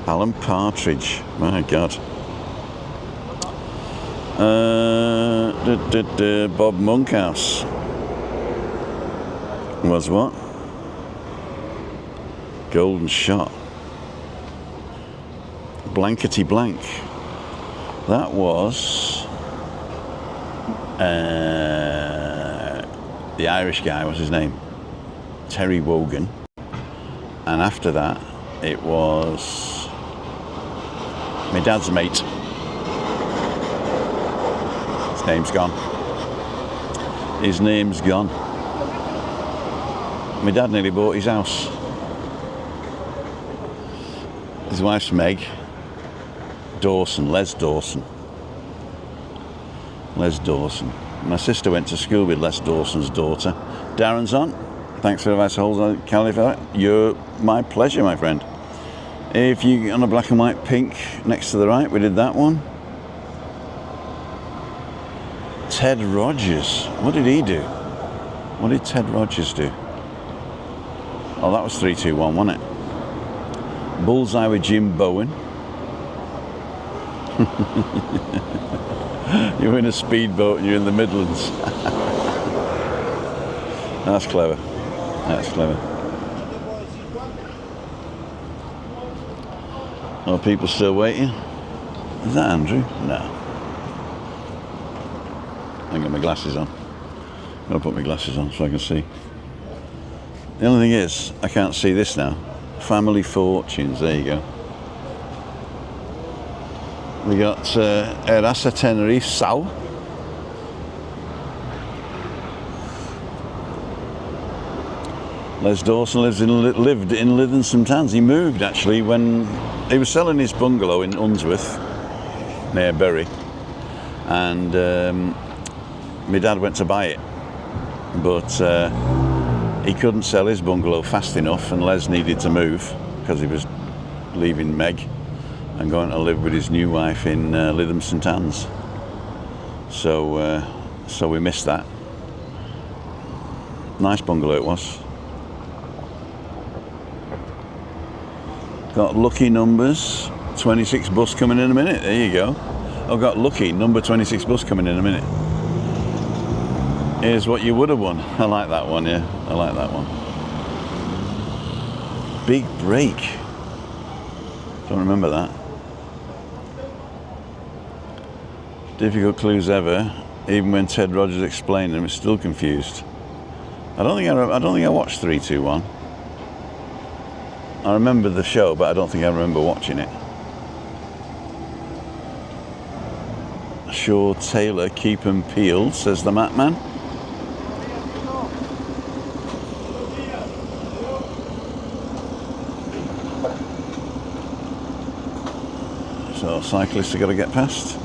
Alan Partridge, my God. Bob Monkhouse was what? Golden Shot. Blankety Blank. That was the Irish guy, what's his name? Terry Wogan. And after that, it was my dad's mate. His name's gone. His name's gone. My dad nearly bought his house. His wife's Meg Dawson, Les Dawson. Les Dawson. My sister went to school with Les Dawson's daughter. Darren's on. Thanks for the advice, Callie, for that. You're my pleasure, my friend. If you on a black and white pink next to the right, we did that one. Ted Rogers. What did he do? What did Ted Rogers do? Oh, that was 3-2-1, wasn't it? Bullseye with Jim Bowen. You're in a speedboat and you're in the Midlands. That's clever. That's clever. Are people still waiting? Is that Andrew? No. I ain't got my glasses on. I'm going to put my glasses on so I can see. The only thing is, I can't see this now. Family Fortunes, there you go. We got Erasa Tenerife Sau. Les Dawson lived in Lytham St Anne's. He moved actually when he was selling his bungalow in Unsworth near Bury, and my dad went to buy it, but he couldn't sell his bungalow fast enough, and Les needed to move because he was leaving Meg and going to live with his new wife in Lytham St Anne's. So we missed that. Nice bungalow it was. Got lucky numbers. 26 bus coming in a minute. There you go. I've got lucky number 26 bus coming in a minute. Here's what you would have won. I like that one, yeah. I like that one. Big break. Don't remember that. Difficult clues ever. Even when Ted Rogers explained them, it's still confused. I don't think I watched 3, 2, 1. I remember the show, but I don't think I remember watching it. Shaw Taylor, keep 'em peeled, says the Mat Man. So cyclists have got to get past.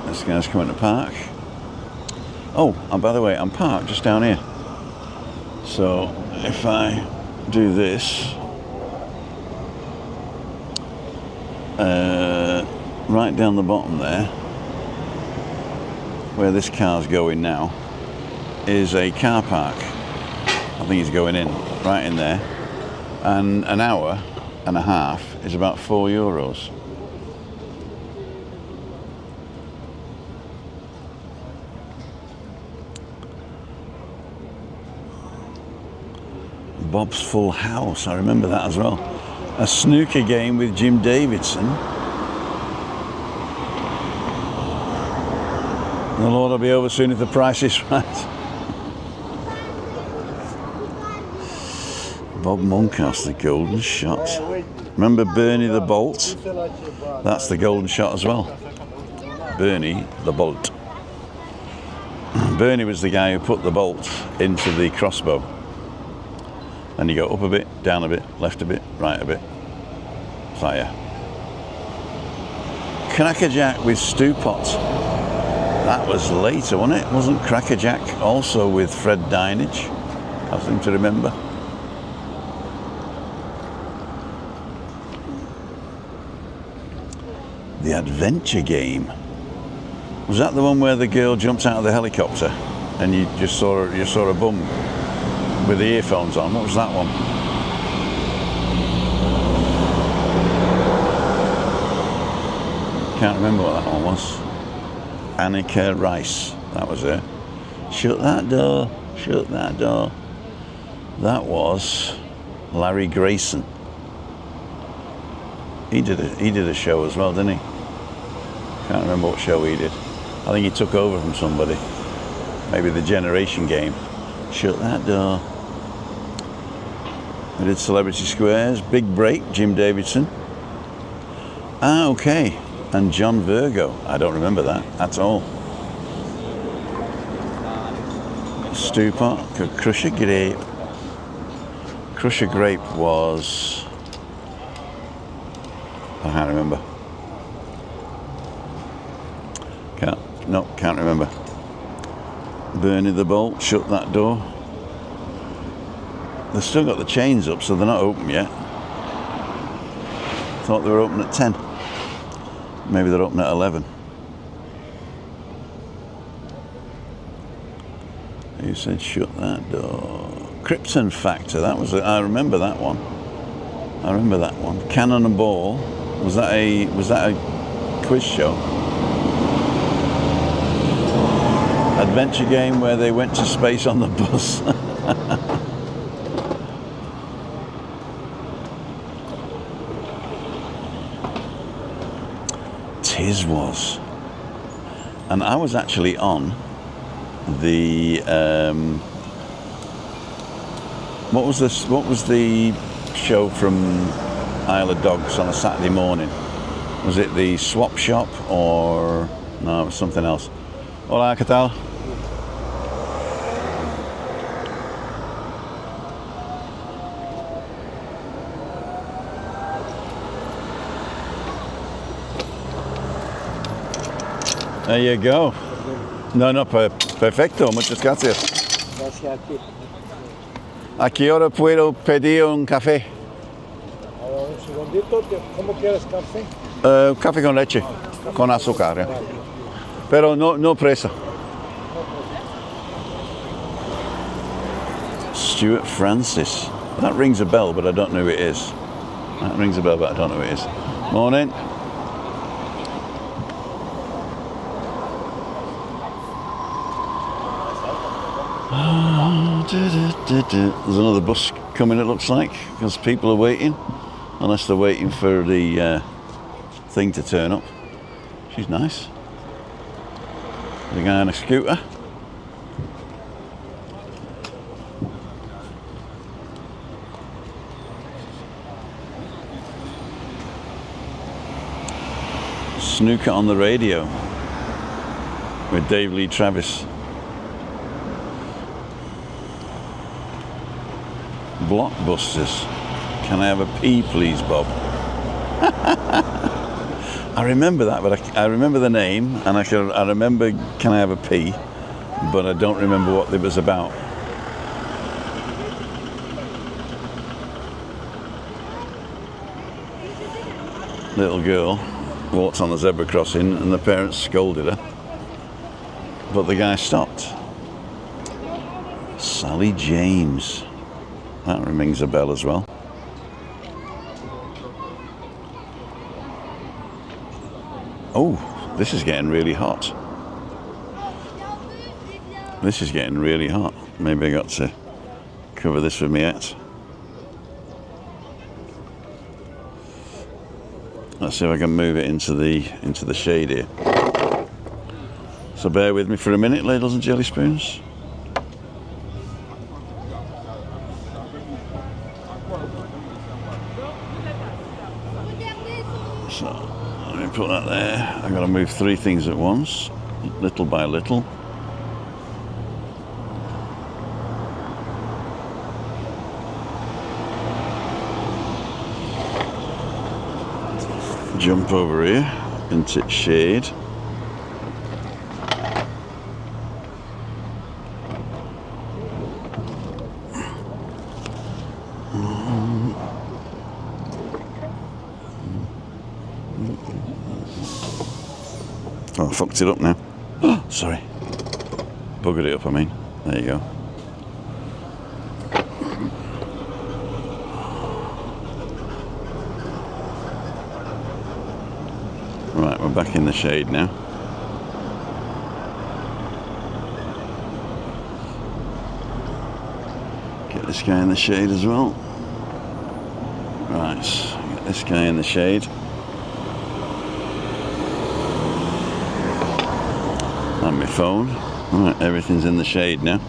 This guy's coming to park. Oh, and by the way, I'm parked just down here. So if I do this, right down the bottom there, where this car's going now, is a car park. I think he's going in, right in there. And an hour and a half is about €4. Bob's Full House, I remember that as well. A snooker game with Jim Davidson. The Lord will be over soon if the price is right. Bob Moncas, the golden shot. Remember Bernie the Bolt? That's the golden shot as well. Bernie the Bolt. Bernie was the guy who put the bolt into the crossbow. And you go up a bit, down a bit, left a bit, right a bit. Fire. Crackerjack with Stew Pot. That was later, wasn't it? Wasn't Crackerjack also with Fred Dinage? I seem to remember. The Adventure Game. Was that the one where the girl jumped out of the helicopter and you just saw a bum with the earphones on? What was that one? Can't remember what that one was. Annika Rice, that was it. Shut that door, shut that door. That was Larry Grayson. He did a show as well, didn't he? Can't remember what show he did. I think he took over from somebody. Maybe the Generation Game. Shut that door. We did Celebrity Squares, Big Break, Jim Davidson. Ah, okay. And John Virgo. I don't remember that at all. Stew Pot, Crusher Grape. Crusher Grape was... I can't remember. Can't remember. Bernie the Bolt, Shut That Door. They've still got the chains up, so they're not open yet. Thought they were open at 10. Maybe they're open at 11. You said Shut That Door. Krypton Factor, that was I remember that one. I remember that one. Cannon and Ball. Was that a quiz show? Adventure Game where they went to space on the bus. Tis was. And I was actually on the what was the show from Isle of Dogs on a Saturday morning? Was it the Swap Shop or no, it was something else? Hola, ¿qué tal? There you go. No, perfecto, muchas gracias. Gracias a ti. ¿A qué hora puedo pedir un café? Un segundito, ¿cómo quieres café? Café con leche, con azúcar. Pero no presa. Stuart Francis. That rings a bell, but I don't know who it is. That rings a bell, but I don't know who it is. Morning. There's another bus coming, it looks like, because people are waiting. Unless they're waiting for the thing to turn up. She's nice. The guy on a scooter. Snooker on the radio with Dave Lee Travis. Blockbusters. Can I have a pee, please, Bob? I remember that, but I remember the name, and I remember Can I Have a Pee, but I don't remember what it was about. Little girl walked on the zebra crossing, and the parents scolded her, but the guy stopped. Sally James. That rings a bell as well. Oh, this is getting really hot. This is getting really hot. Maybe I got to cover this with my hat. Let's see if I can move it into the shade here. So bear with me for a minute, ladles and jelly spoons. So let me put that there. I've got to move three things at once, little by little. Jump over here into shade. Oh, I fucked it up now. Oh, sorry. Buggered it up, I mean. There you go. Right, we're back in the shade now. Get this guy in the shade as well. Right, get this guy in the shade. And my phone. Right, everything's in the shade now.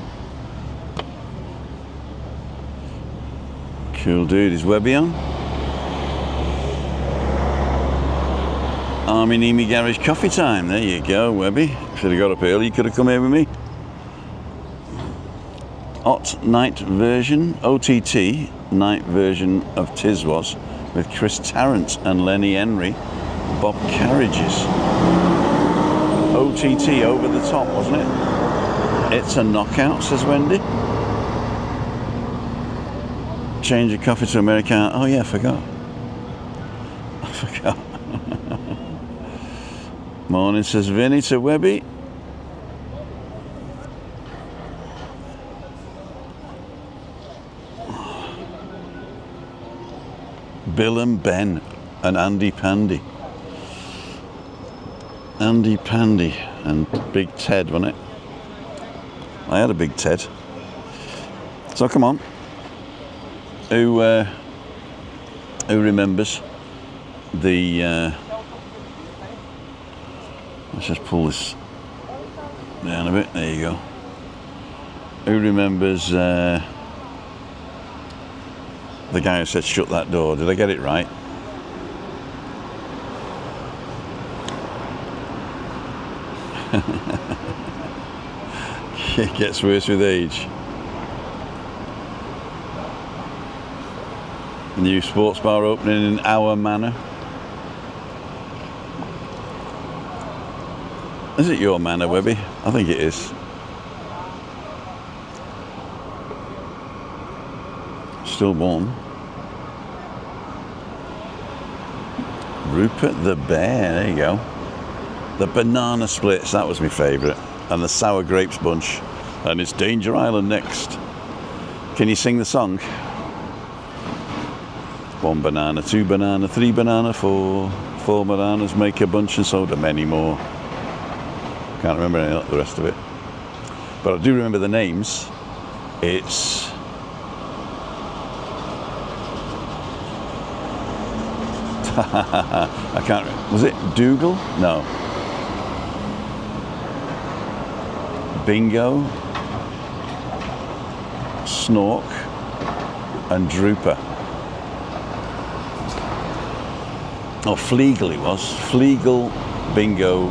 Cool dude, is Webby on? Army Neemy Garage coffee time. There you go, Webby. Should have got up early, you could have come here with me. Night version, OTT, night version of Tiswas with Chris Tarrant and Lenny Henry, Bob Carriages. OTT, over the top, wasn't it? It's a knockout, says Wendy. Change your coffee to Americano. Oh yeah, I forgot. I forgot. Morning, says Vinny to Webby. Bill and Ben and Andy Pandy. Andy Pandy and Big Ted, wasn't it? I had a Big Ted. So come on. Who remembers the let's just pull this down a bit. There you go. Who remembers the guy who said shut that door? Did I get it right? It gets worse with age. New sports bar opening in Our Manor. Is it your manor, Webby? I think it is. Stillborn. Rupert the Bear, there you go. The banana splits, that was my favourite. And the sour grapes bunch. And it's Danger Island next. Can you sing the song? 1 banana, 2 banana, 3 banana, 4 bananas make a bunch and so do many more. Can't remember any of the rest of it, but I do remember the names. It's I can't. Was it Dougal? No. Bingo, Snork, and Drooper. Oh, Fleagle it was. Fleagle, Bingo,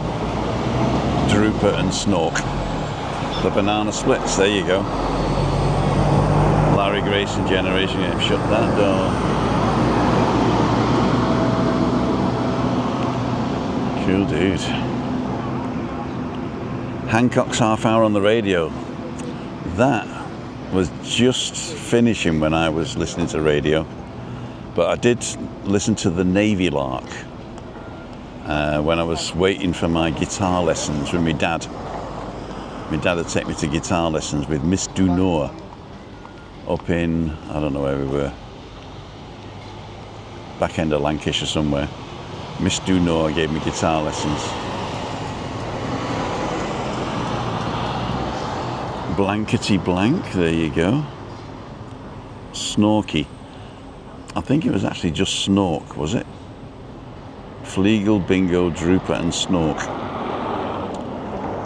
Drooper, and Snork. The banana splits. There you go. Larry Grayson Generation Game. Shut that door. Cool dude. Hancock's Half Hour on the Radio. That was just finishing when I was listening to radio, but I did listen to the Navy Lark when I was waiting for my guitar lessons with my dad. My dad would take me to guitar lessons with Miss Dunor up in, I don't know where we were, back end of Lancashire somewhere. Miss Dunor gave me guitar lessons. Blankety blank, there you go. Snorky. I think it was actually just Snork, was it? Fleagle, Bingo, Drooper, and Snork.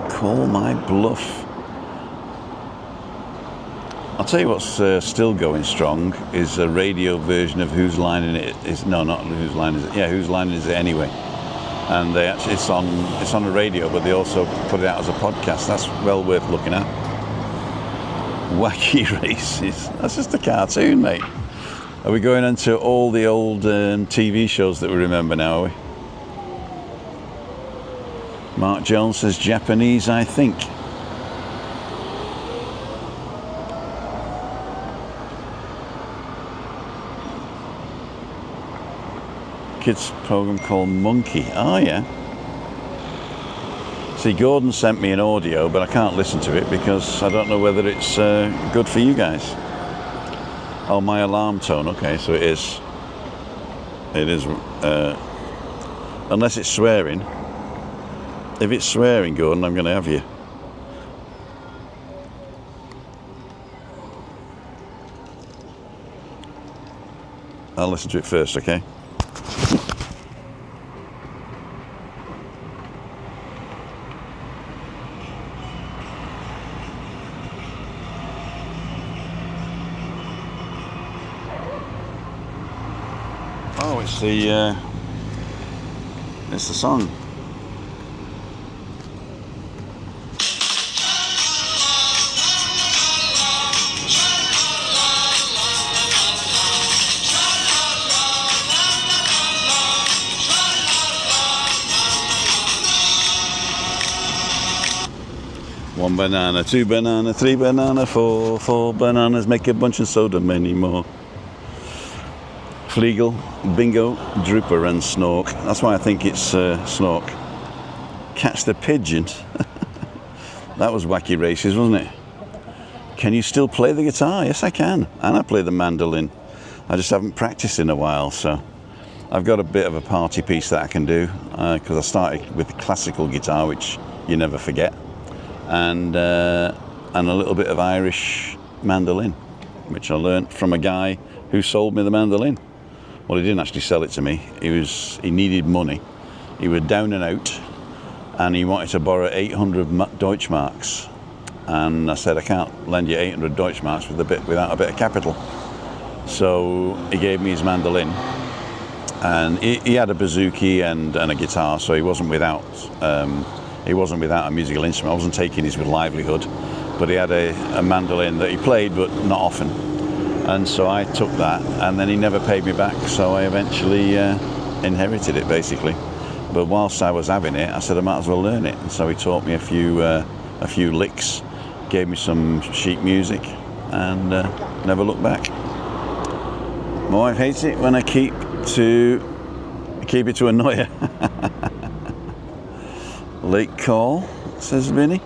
Call my bluff. I'll tell you what's still going strong is a radio version of Whose Line It Is. No, not Whose Line Is It. Yeah, Whose Line Is It Anyway? And they actually, it's on the radio, but they also put it out as a podcast. That's well worth looking at. Wacky Races. That's just a cartoon, mate. Are we going into all the old TV shows that we remember now, are we? Mark Jones says Japanese, I think. Kids program called Monkey. Oh yeah. See, Gordon sent me an audio, but I can't listen to it because I don't know whether it's good for you guys. Oh, my alarm tone. Okay, so it is. It is. Unless it's swearing. If it's swearing, Gordon, I'm going to have you. I'll listen to it first, okay? Oh, it's the song. One banana, 2 banana, 3 banana, 4 bananas make a bunch and so do many more. Fleagle, Bingo, Drooper, and Snork. That's why I think it's Snork. Catch the Pigeon. That was Wacky Races, wasn't it? Can you still play the guitar? Yes, I can. And I play the mandolin. I just haven't practiced in a while, so I've got a bit of a party piece that I can do because I started with the classical guitar, which you never forget, and a little bit of Irish mandolin, which I learnt from a guy who sold me the mandolin. Well, he didn't actually sell it to me. He needed money. He was down and out, and he wanted to borrow 800 Deutschmarks. And I said, I can't lend you 800 Deutschmarks without a bit of capital. So he gave me his mandolin, and he had a bouzouki and a guitar, so he wasn't without a musical instrument. I wasn't taking his livelihood, but he had a mandolin that he played, but not often. And so I took that, and then he never paid me back, so I eventually inherited it, basically. But whilst I was having it, I said I might as well learn it, and so he taught me a few licks, gave me some sheet music, and never looked back. My wife hates it when I keep it to annoy her. Late call, says Vinny.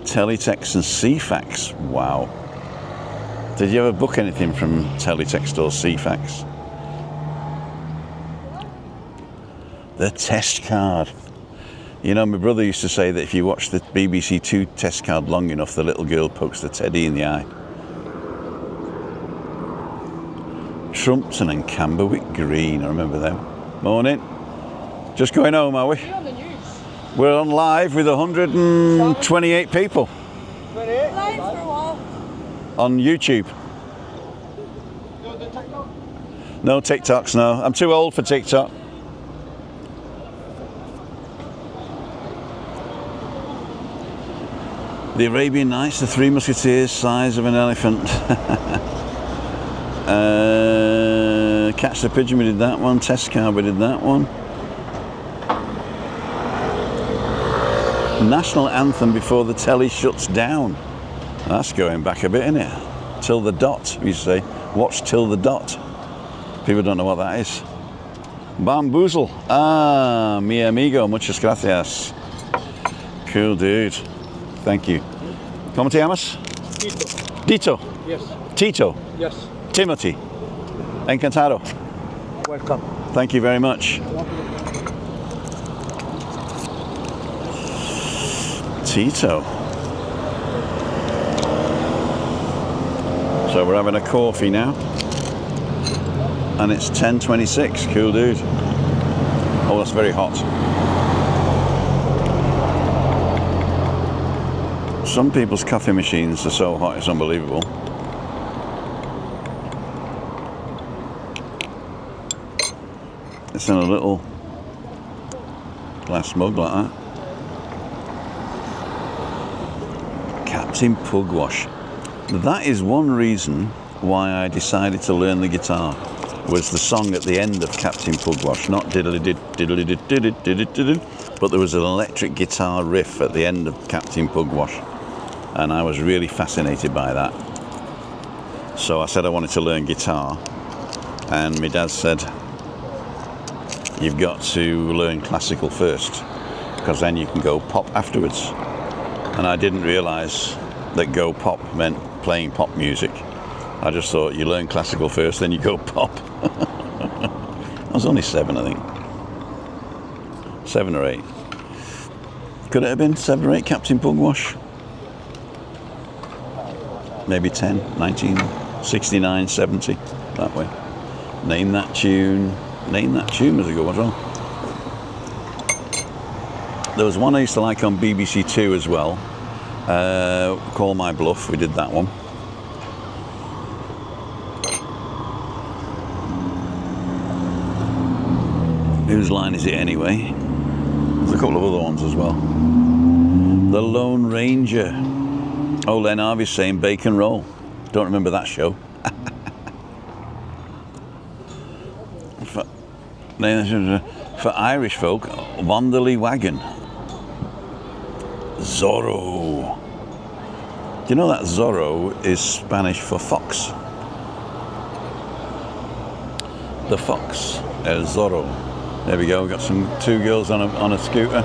Teletext and CFAX, wow. Did you ever book anything from Teletext or CFAX? The test card. You know, my brother used to say that if you watch the BBC Two test card long enough, the little girl pokes the teddy in the eye. Trumpton and Camberwick Green, I remember them. Morning. Just going home, are we? You're on the news. We're on live with 128 people. Live for a while. On YouTube. No TikToks, no. I'm too old for TikTok. The Arabian Nights, the Three Musketeers, size of an elephant. Catch the Pigeon, we did that one. Test Car, we did that one. National Anthem Before the Telly Shuts Down. That's going back a bit, isn't it? Till the dot, we used to say. Watch till the dot. People don't know what that is. Bamboozle. Ah, mi amigo, muchas gracias. Cool dude. Thank you. ¿Cómo te llamas? Tito. Dito. Yes. Tito. Yes. Timothy. Encantado. Welcome. Thank you very much. Tito. So we're having a coffee now. And it's 10:26. Cool dude. Oh, that's very hot. Some people's coffee machines are so hot it's unbelievable. It's in a little glass mug like that. Captain Pugwash. That is one reason why I decided to learn the guitar, was the song at the end of Captain Pugwash, not diddly-did, diddly-did, diddly-did, but there was an electric guitar riff at the end of Captain Pugwash. And I was really fascinated by that. So I said I wanted to learn guitar, and my dad said, you've got to learn classical first, because then you can go pop afterwards. And I didn't realise that go pop meant playing pop music. I just thought you learn classical first, then you go pop. I was only 7, I think. 7 or 8. Could it have been 7 or 8, Captain Pugwash? Maybe 10, 1969, 70, that way. Name That Tune. Name That Tune was a good one as well. There was one I used to like on BBC Two as well. Call My Bluff, we did that one. Whose Line Is It Anyway? There's a couple of other ones as well. The Lone Ranger. Oh, Len Harvey's saying bacon roll. Don't remember that show. For Irish folk, Wanderley Wagon. Zorro. Do you know that Zorro is Spanish for fox? The fox, El Zorro. There we go, we've got 2 girls on a scooter.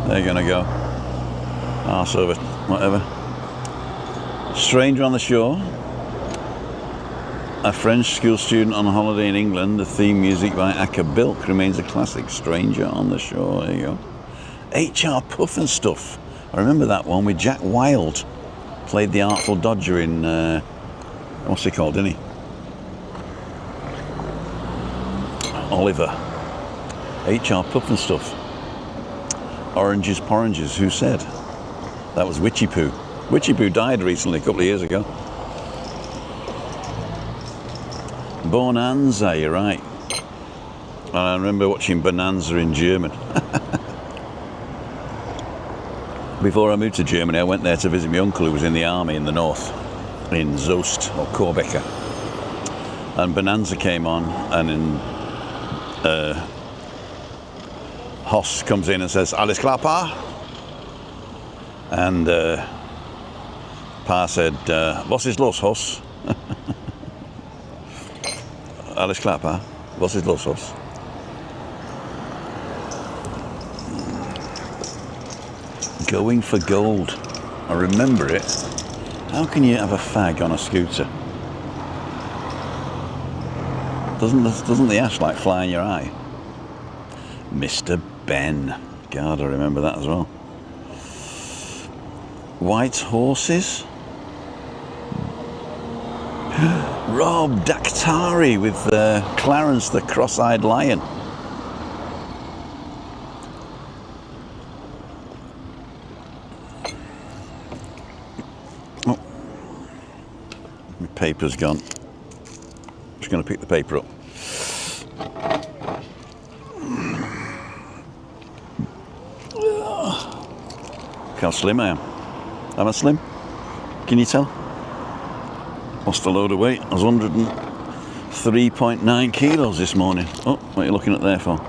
They're gonna go arse over, whatever. Stranger on the Shore. A French school student on holiday in England. The theme music by Acker Bilk remains a classic. Stranger on the Shore. There you go. HR Puff and Stuff. I remember that one with Jack Wilde. Played the Artful Dodger in what's he called, didn't he? Oliver. HR Puff and Stuff. Oranges Porranges. Who said? That was Witchy Poo. Witchy Poo died recently, a couple of years ago. Bonanza, you're right. I remember watching Bonanza in German. Before I moved to Germany, I went there to visit my uncle who was in the army in the north, in Zost or Korbecker. And Bonanza came on, and Hoss comes in and says, Alles klar, Pa? And Pa said, was ist los, Hoss? Alles klar, Pa? Was ist los, Hoss? Going for Gold. I remember it. How can you have a fag on a scooter? Doesn't the ash like fly in your eye? Mr. Ben. God, I remember that as well. White horses. Rob Daktari with Clarence the Cross-Eyed Lion. Oh, my paper's gone. Just going to pick the paper up. Look how slim I am. Am I slim? Can you tell? Lost a load of weight. I was 103.9 kilos this morning. Oh, what are you looking at there for?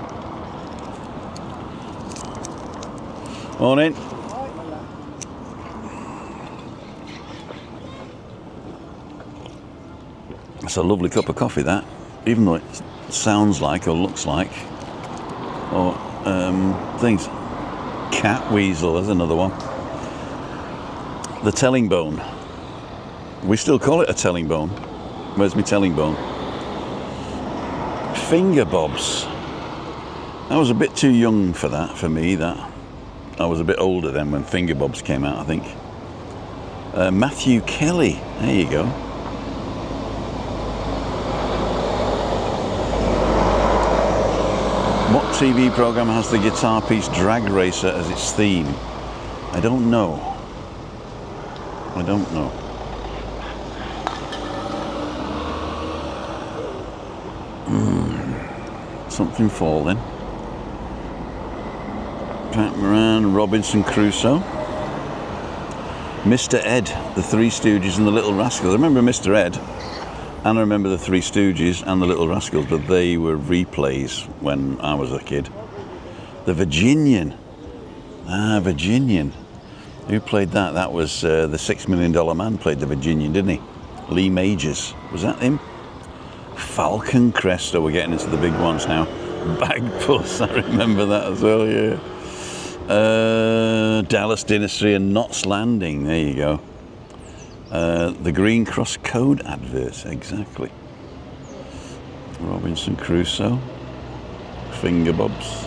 Morning. It's a lovely cup of coffee, that. Even though it sounds like or looks like, or things. Cat weasel, there's another one. The telling bone. We still call it a telling bone. Where's my telling bone? Finger bobs. I was a bit too young for that, for me, that. I was a bit older then when finger bobs came out, I think. Matthew Kelly, there you go. What TV program has the guitar piece Drag Racer as its theme? I don't know. I don't know. Something falling. Pat Moran, Robinson Crusoe. Mr. Ed, the Three Stooges and the Little Rascals. I remember Mr. Ed, and I remember the Three Stooges and the Little Rascals, but they were replays when I was a kid. The Virginian. Ah, Virginian. Who played that? That was the $6 Million Man played the Virginian, didn't he? Lee Majors. Was that him? Falcon Crest. Oh, we're getting into the big ones now. Bagpuss, I remember that as well, yeah. Dallas Dynasty and Knots Landing. There you go. The Green Cross Code adverts, exactly. Robinson Crusoe. Finger bobs.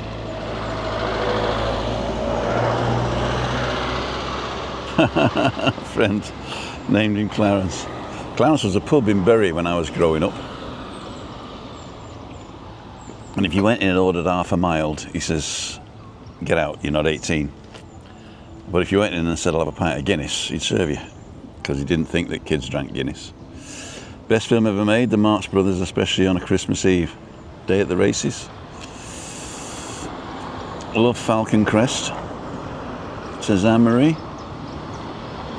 Friend named him Clarence. Clarence was a pub in Bury when I was growing up. And if you went in and ordered half a mild, he says, get out, you're not 18. But if you went in and said, I'll have a pint of Guinness, he'd serve you. Because he didn't think that kids drank Guinness. Best film ever made, The Marx Brothers, especially on a Christmas Eve. Day at the races. I love Falcon Crest. Says Anne-Marie.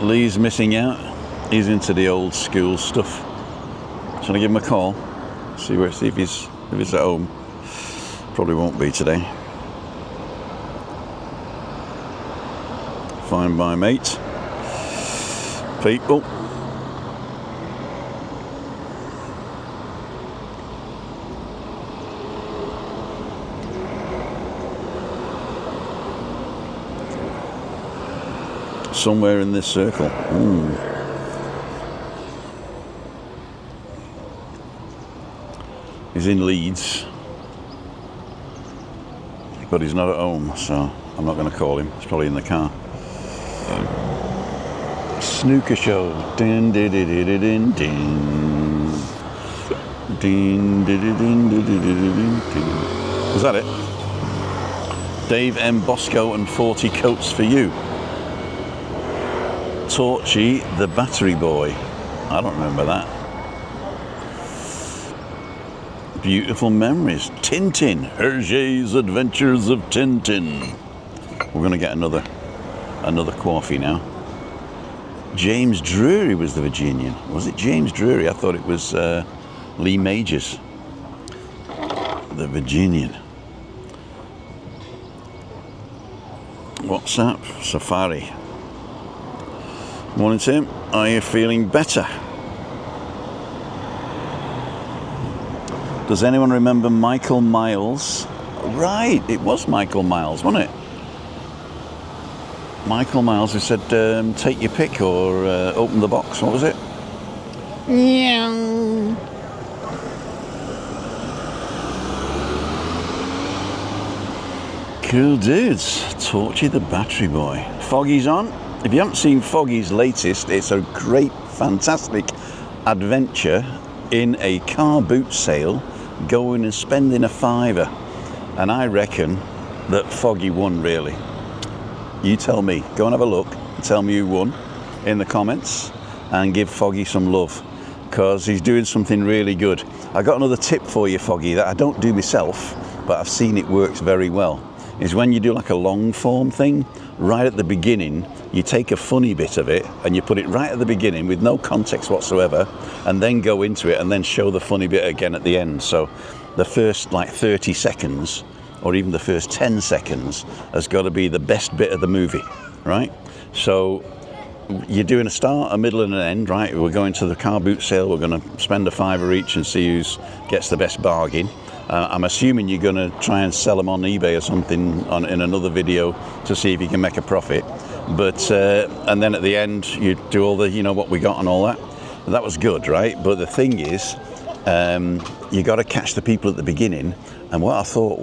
Lee's missing out. He's into the old school stuff. Shall I give him a call? See if he's at home. Probably won't be today. Fine by mate. People. Somewhere in this circle. He's in Leeds, but he's not at home, so I'm not going to call him. He's probably in the car. Snooker show. Din din din din din din. Din din din din din din. Was that it? Dave M. Bosco and 40 coats for you. Torchy, the battery boy. I don't remember that. Beautiful memories. Tintin. Hergé's Adventures of Tintin. We're going to get another coffee now. James Drury was the Virginian. Was it James Drury? I thought it was Lee Majors. The Virginian. WhatsApp. Safari. Morning, Tim. Are you feeling better? Does anyone remember Michael Miles? Right, it was Michael Miles, wasn't it? Michael Miles who said, take your pick or open the box. What was it? Yeah. Cool dudes. Torchy the Battery Boy. Foggy's on. If you haven't seen Foggy's latest, it's a great, fantastic adventure in a car boot sale, going and spending a £5. And I reckon that Foggy won, really. You tell me. Go and have a look and tell me who won in the comments and give Foggy some love, because he's doing something really good. I got another tip for you, Foggy, that I don't do myself, but I've seen it works very well. Is when you do like a long form thing, right at the beginning, you take a funny bit of it and you put it right at the beginning with no context whatsoever, and then go into it and then show the funny bit again at the end. So the first like 30 seconds or even the first 10 seconds has got to be the best bit of the movie, right? So you're doing a start, a middle and an end, right? We're going to the car boot sale, we're going to spend a £5 each and see who gets the best bargain. I'm assuming you're going to try and sell them on eBay or something in another video to see if you can make a profit. But and then at the end you do all the, you know, what we got and all that. That was good, right? But the thing is, you got to catch the people at the beginning. And what I thought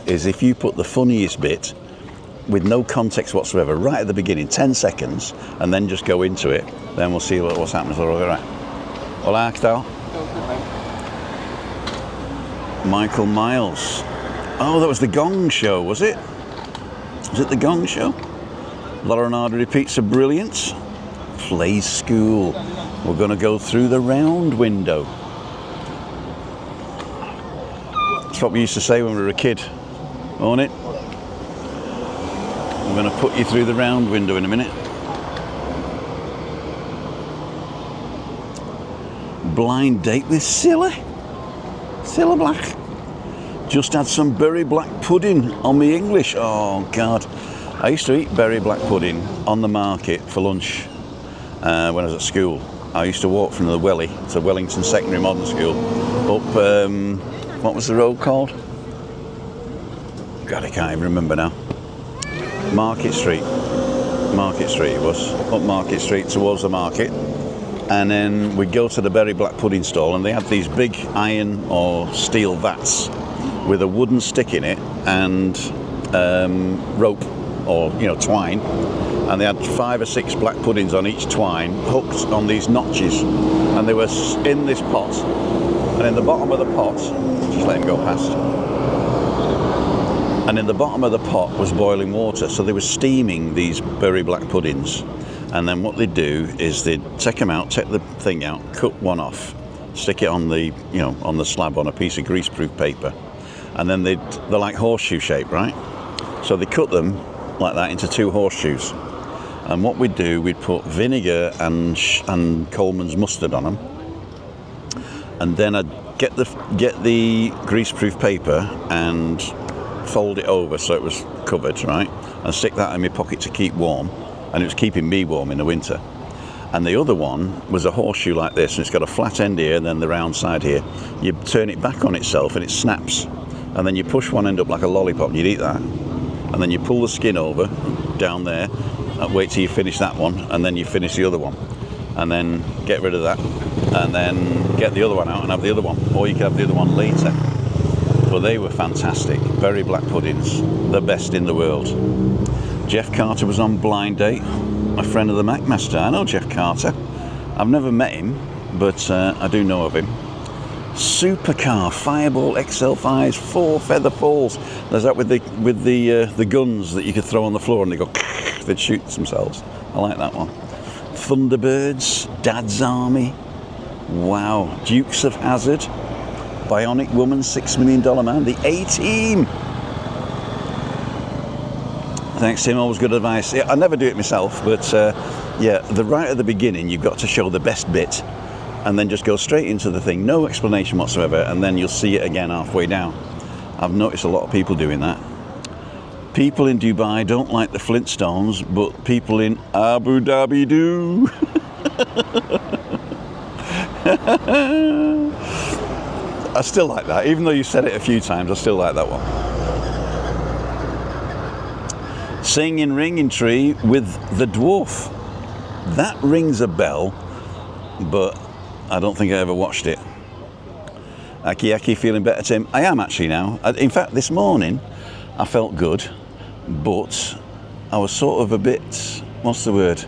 is if you put the funniest bit with no context whatsoever right at the beginning, 10 seconds, and then just go into it, then we'll see what's happening. All right. Hola, ¿qué tal? Michael Miles. Oh, that was the Gong Show, was it? Was it the Gong Show? Leonardo repeats a brilliant. Play school. We're going to go through the round window. That's what we used to say when we were a kid, wasn't it? I'm going to put you through the round window in a minute. Blind date with Cilla Black. Just had some berry black pudding on me English. Oh God. I used to eat berry black pudding on the market for lunch when I was at school. I used to walk from the Welly to Wellington Secondary Modern School up, what was the road called? God, I can't even remember now. Market Street it was. Up Market Street towards the market. And then we'd go to the berry black pudding stall, and they had these big iron or steel vats with a wooden stick in it and rope or, you know, twine, and they had 5 or 6 black puddings on each twine hooked on these notches, and they were in this pot, and in the bottom of the pot, just let him go past, and in the bottom of the pot was boiling water, so they were steaming these berry black puddings. And then what they'd do is they'd take them out, take the thing out, cut one off, stick it on the, you know, on the slab on a piece of greaseproof paper, and then they're like horseshoe shape, right? So they cut them like that into 2 horseshoes. And what we'd do, we'd put vinegar and Coleman's mustard on them, and then I'd get the greaseproof paper and fold it over so it was covered, right? And stick that in my pocket to keep warm. And it was keeping me warm in the winter. And the other one was a horseshoe like this, and it's got a flat end here and then the round side here. You turn it back on itself and it snaps, and then you push one end up like a lollipop and you'd eat that, and then you pull the skin over down there, wait till you finish that one, and then you finish the other one, and then get rid of that, and then get the other one out and have the other one, or you could have the other one later. But they were fantastic. Berry black puddings, the best in the world. Jeff Carter was on Blind Date, a friend of the Macmaster. I know Jeff Carter. I've never met him, but I do know of him. Supercar Fireball XL5s, 4 feather falls. There's that with the guns that you could throw on the floor and they go, they'd shoot themselves. I like that one. Thunderbirds, Dad's Army. Wow. Dukes of Hazzard, Bionic Woman, $6 Million Man, the A-Team. Thanks, Tim. Always good advice. Yeah, I never do it myself, but yeah, right at the beginning, you've got to show the best bit, and then just go straight into the thing, no explanation whatsoever, and then you'll see it again halfway down. I've noticed a lot of people doing that. People in Dubai don't like the Flintstones, but people in Abu Dhabi do. I still like that, even though you said it a few times. I still like that one. Singing Ringing Tree with the Dwarf. That rings a bell, but I don't think I ever watched it. Aki, feeling better, Tim? I am actually now. In fact, this morning I felt good, but I was sort of a bit, what's the word?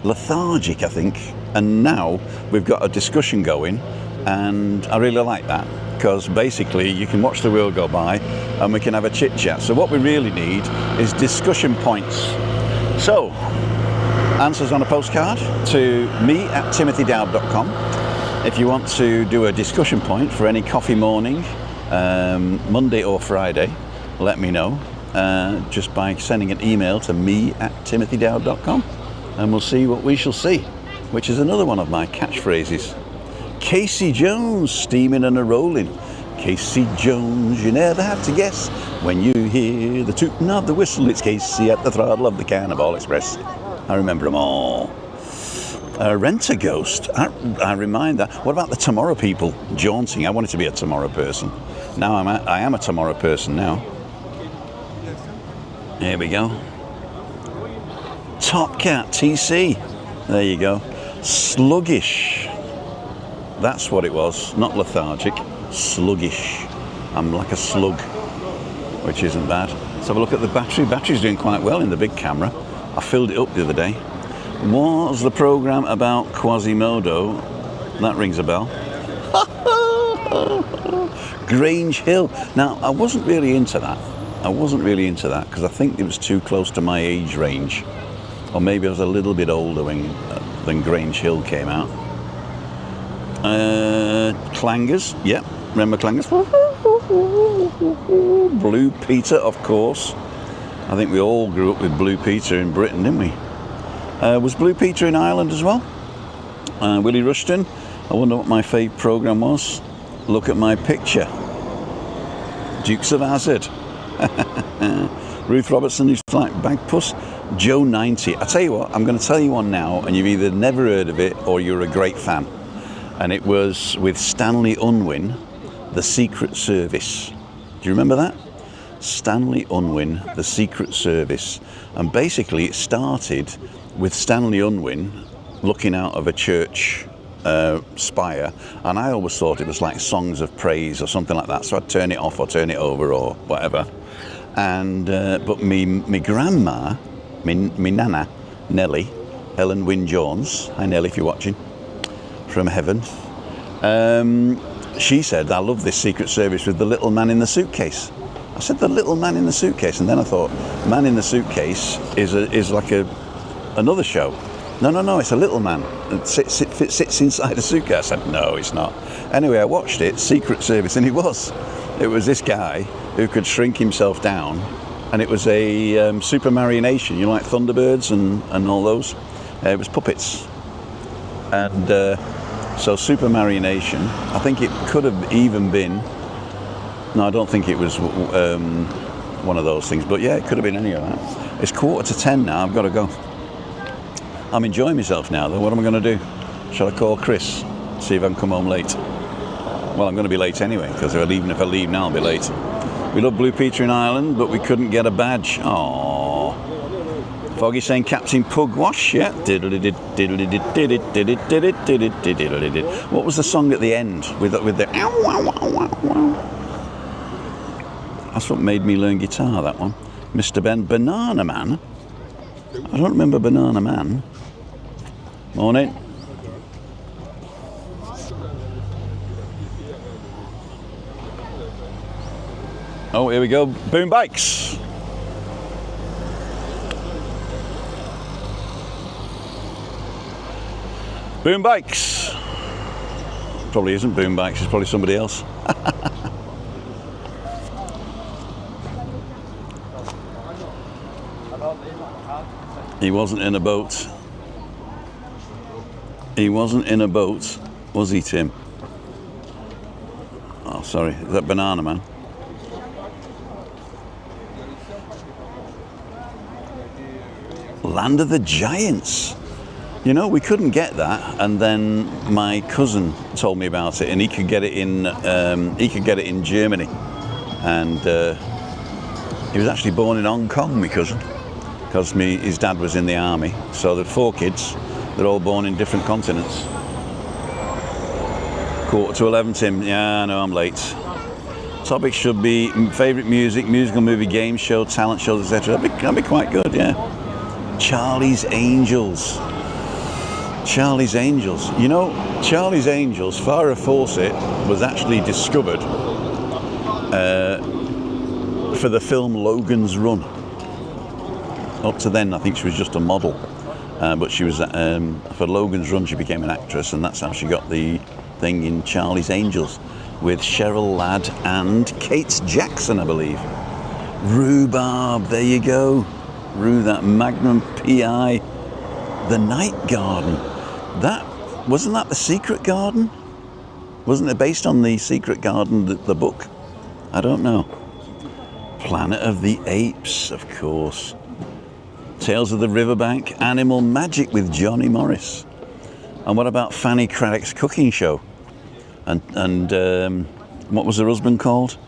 Lethargic, I think. And now we've got a discussion going, and I really like that, because basically you can watch the world go by and we can have a chit chat. So what we really need is discussion points. So answers on a postcard to me@timothydowd.com. If you want to do a discussion point for any coffee morning, Monday or Friday, let me know just by sending an email to me@timothydowd.com, and we'll see what we shall see, which is another one of my catchphrases. Casey Jones, steaming and a-rolling. Casey Jones, you never have to guess. When you hear the tooting of the whistle, it's Casey at the throttle of the Cannonball Express. I remember them all. Rent-A-Ghost, I remind that. What about the Tomorrow People jaunting? I wanted to be a Tomorrow person. Now I am a Tomorrow person now. Here we go. Top Cat TC. There you go. Sluggish. That's what it was. Not lethargic. Sluggish. I'm like a slug, which isn't bad. Let's have a look at the battery. Battery's doing quite well in the big camera. I filled it up the other day. Was the program about Quasimodo? That rings a bell. Grange Hill. Now, I wasn't really into that. Because I think it was too close to my age range. Or maybe I was a little bit older when Grange Hill came out. Clangers, yep, remember Clangers? Blue Peter, of course. I think we all grew up with Blue Peter in Britain, didn't we? Was Blue Peter in Ireland as well? Willie Rushton, I wonder what my favourite programme was. Look at my picture. Dukes of Hazzard. Ruth Robertson, who's like Bagpuss. Joe 90. I tell you what, I'm going to tell you one now, and you've either never heard of it or you're a great fan. And it was with Stanley Unwin, The Secret Service. Do you remember that? Stanley Unwin, The Secret Service. And basically it started with Stanley Unwin looking out of a church spire, and I always thought it was like songs of praise or something like that, so I'd turn it off or turn it over or whatever. And but me grandma, me nana, Nellie, Helen Wynne Jones, hi Nellie if you're watching, from heaven, she said, I love this Secret Service with the little man in the suitcase. I said, the little man in the suitcase, and then I thought, man in the suitcase is like another show. No, it's a little man that sits inside a suitcase. I said, no, it's not. Anyway, I watched it, Secret Service, and it was this guy who could shrink himself down, and it was a supermarionation, you know, like Thunderbirds and all those. It was puppets. And so supermarionation, I think it could have even been, no, I don't think it was one of those things, but yeah, it could have been any of that. It's 9:45 now, I've got to go. I'm enjoying myself now though. What am I going to do? Shall I call Chris? See if I can come home late? Well, I'm going to be late anyway, because even if I leave now, I'll be late. We love Blue Peter in Ireland, but we couldn't get a badge. Aww. Foggy saying Captain Pugwash, yeah. What was the song at the end with the That's what made me learn guitar, that one. Mr. Ben, Banana Man. I don't remember Banana Man. Morning. Oh, here we go. Boom Bikes. Boom Bikes. Probably isn't Boom Bikes, it's probably somebody else. He wasn't in a boat. He wasn't in a boat, was he, Tim? Oh, sorry. Is that Banana Man? Land of the Giants. You know, we couldn't get that, and then my cousin told me about it, and he could get it in Germany, and he was actually born in Hong Kong, my cousin. because his dad was in the army. So the 4 kids, they're all born in different continents. 10:45, Tim. Yeah, I know I'm late. Topic should be favourite music, musical movie, game show, talent shows, etc. That'd be quite good, yeah. Charlie's Angels. Charlie's Angels. You know, Charlie's Angels, Farrah Fawcett was actually discovered for the film Logan's Run. Up to then, I think she was just a model. But she was, for Logan's Run, she became an actress, and that's how she got the thing in Charlie's Angels with Cheryl Ladd and Kate Jackson, I believe. Rhubarb, there you go. That Magnum PI. The Night Garden. Wasn't that The Secret Garden? Wasn't it based on The Secret Garden, the book? I don't know. Planet of the Apes, of course. Tales of the Riverbank. Animal Magic with Johnny Morris. And what about Fanny Craddock's cooking show? And what was her husband called?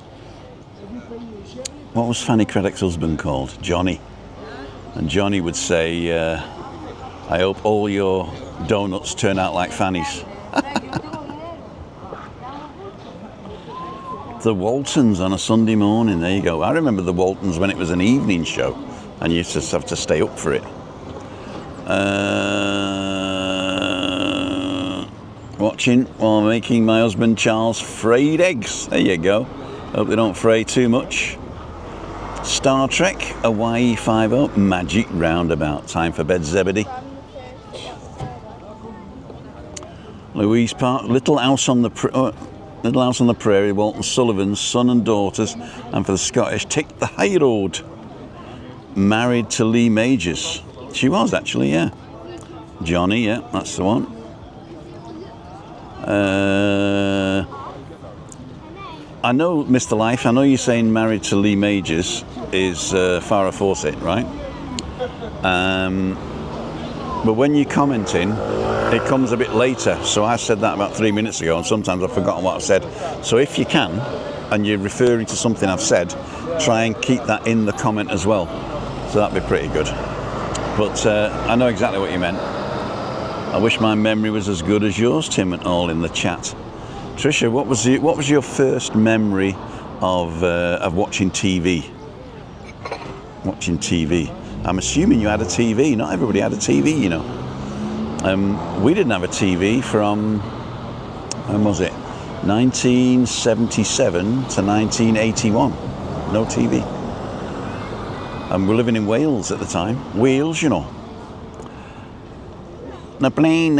What was Fanny Craddock's husband called? Johnny. And Johnny would say, I hope all your donuts turn out like Fanny's. The Waltons on a Sunday morning, there you go. I remember the Waltons when it was an evening show and you used to have to stay up for it. Watching while making my husband Charles frayed eggs. There you go. Hope they don't fray too much. Star Trek, Hawaii 5-0, Magic Roundabout. Time for bed, Zebedee. Louise Park, Little House on the Prairie, Walton Sullivan's Son and Daughters, and for the Scottish, Take the High Road. Married to Lee Majors. She was actually, yeah. Johnny, yeah, that's the one. I know, Mr. Life, I know you're saying Married to Lee Majors is Farrah Fawcett, right? But when you're commenting, it comes a bit later. So I said that about 3 minutes ago, and sometimes I've forgotten what I've said. So if you can, and you're referring to something I've said, try and keep that in the comment as well. So that'd be pretty good. But I know exactly what you meant. I wish my memory was as good as yours, Tim, and all in the chat. Tricia, what was your first memory of watching TV? Watching TV. I'm assuming you had a TV. Not everybody had a TV, you know. We didn't have a TV from, when was it? 1977 to 1981. No TV. And we're living in Wales at the time. Wales, you know. The plane.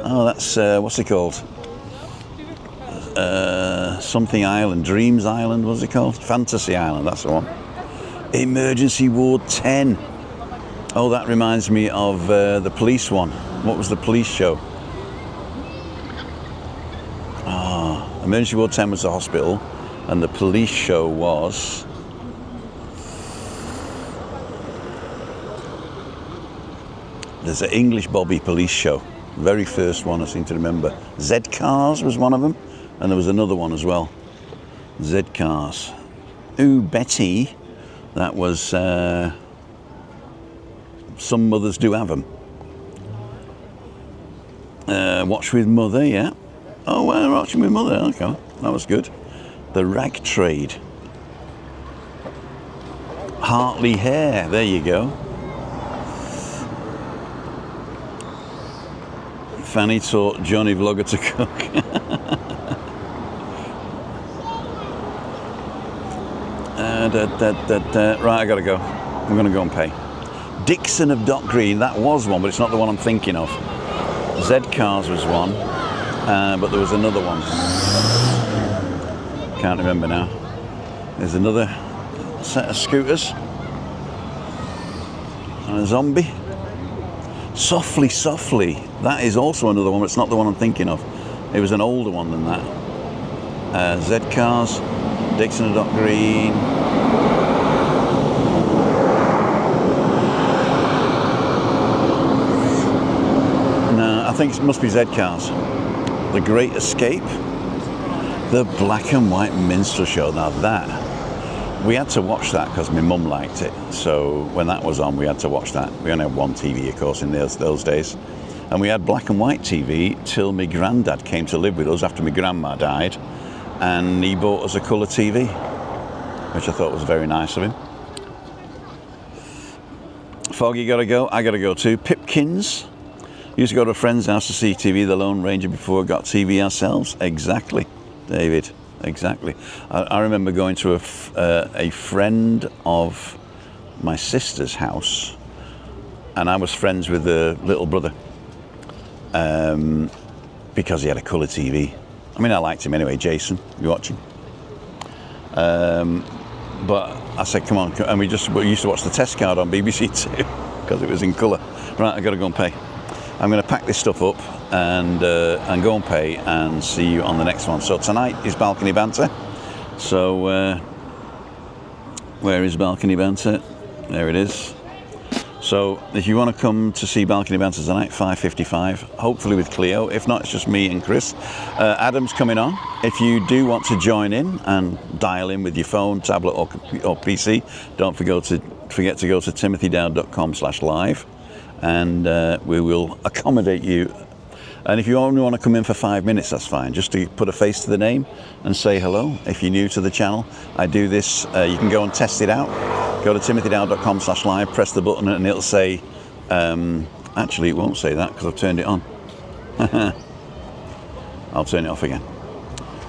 Oh, that's, what's it called? Something Island. Dreams Island, what's it called? Fantasy Island, that's the one. Emergency Ward 10. Oh, that reminds me of the police one. What was the police show? Emergency Ward 10 was the hospital, and the police show was... There's an English Bobby police show. Very first one, I seem to remember. Z-Cars was one of them, and there was another one as well. Z-Cars. Ooh, Betty. That was... Some mothers do have them. Watch with Mother, yeah. Oh, well, Watching with Mother, okay. That was good. The Rag Trade. Hartley Hare, there you go. Fanny taught Johnny Vlogger to cook. Right, I gotta go. I'm gonna go and pay. Dixon of Dock Green, that was one, but it's not the one I'm thinking of. Z-Cars was one, but there was another one. Can't remember now. There's another set of scooters. And a zombie. Softly, Softly. That is also another one, but it's not the one I'm thinking of. It was an older one than that. Z-Cars, Dixon of Dock Green. I think it must be Z-Cars. The Great Escape. The Black and White Minstrel Show. Now that we had to watch that because my mum liked it. So when that was on, we had to watch that. We only had one TV, of course, in those days. And we had black and white TV till my granddad came to live with us after my grandma died. And he bought us a colour TV, which I thought was very nice of him. Foggy gotta go, I gotta go too. Pipkins. Used to go to a friend's house to see TV, the Lone Ranger, before we got TV ourselves. Exactly, David, exactly. I remember going to a friend of my sister's house, and I was friends with the little brother. Because he had a colour TV. I mean, I liked him anyway. Jason, you watching? But I said, come on, and we used to watch the test card on BBC Two because it was in colour. Right, I got to go and pay. I'm going to pack this stuff up and go and pay and see you on the next one. So tonight is Balcony Banter. So where is Balcony Banter? There it is. So if you want to come to see Balcony Banter tonight, 5:55, hopefully with Cleo. If not, it's just me and Chris. Adam's coming on. If you do want to join in and dial in with your phone, tablet or PC, don't forget to go to timothydowd.com/live, and we will accommodate you. And if you only want to come in for 5 minutes, that's fine. Just to put a face to the name and say hello. If you're new to the channel, I do this. You can go and test it out. Go to timothydowd.com/live, press the button, and it'll say, actually it won't say that because I've turned it on. I'll turn it off again.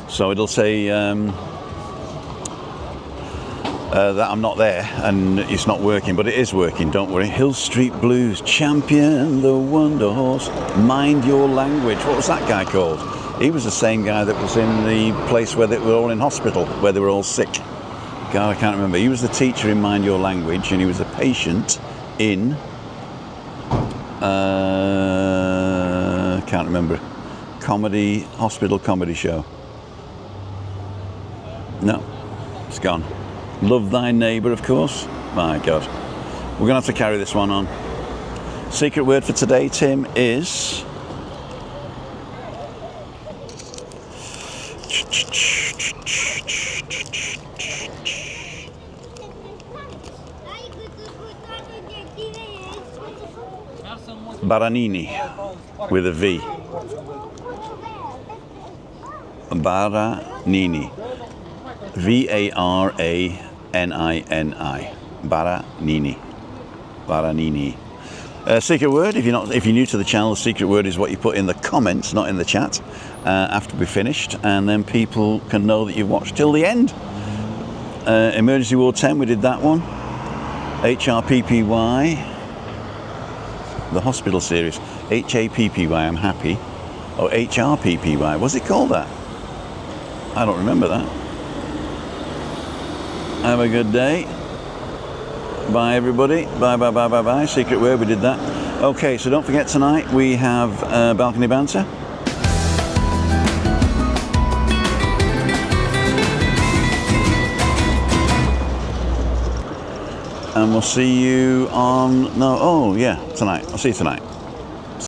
So it'll say that I'm not there and it's not working, but it is working, don't worry. Hill Street Blues, Champion, the Wonder Horse, Mind Your Language. What was that guy called? He was the same guy that was in the place where they were all in hospital, where they were all sick. God, I can't remember. He was the teacher in Mind Your Language, and he was the patient in can't remember. Hospital comedy show. No, it's gone. Love Thy Neighbour, of course. My God. We're going to have to carry this one on. Secret word for today, Tim, is... Baranini, with a V. Baranini. V-A-R-A-N-I-N-I. Baranini. Baranini. Secret word, if you're new to the channel, the secret word is what you put in the comments, not in the chat, after we're finished, and then people can know that you've watched till the end. Emergency Ward 10, we did that one. HRPPY, the hospital series. HAPPY, I'm happy. Oh, HRPPY, was it called that? I don't remember that. Have a good day. Bye, everybody. Bye, bye, bye, bye, bye. Secret word, we did that. Okay, so don't forget tonight we have Balcony Banter. And we'll see you on... No, oh, yeah, tonight. I'll see you tonight.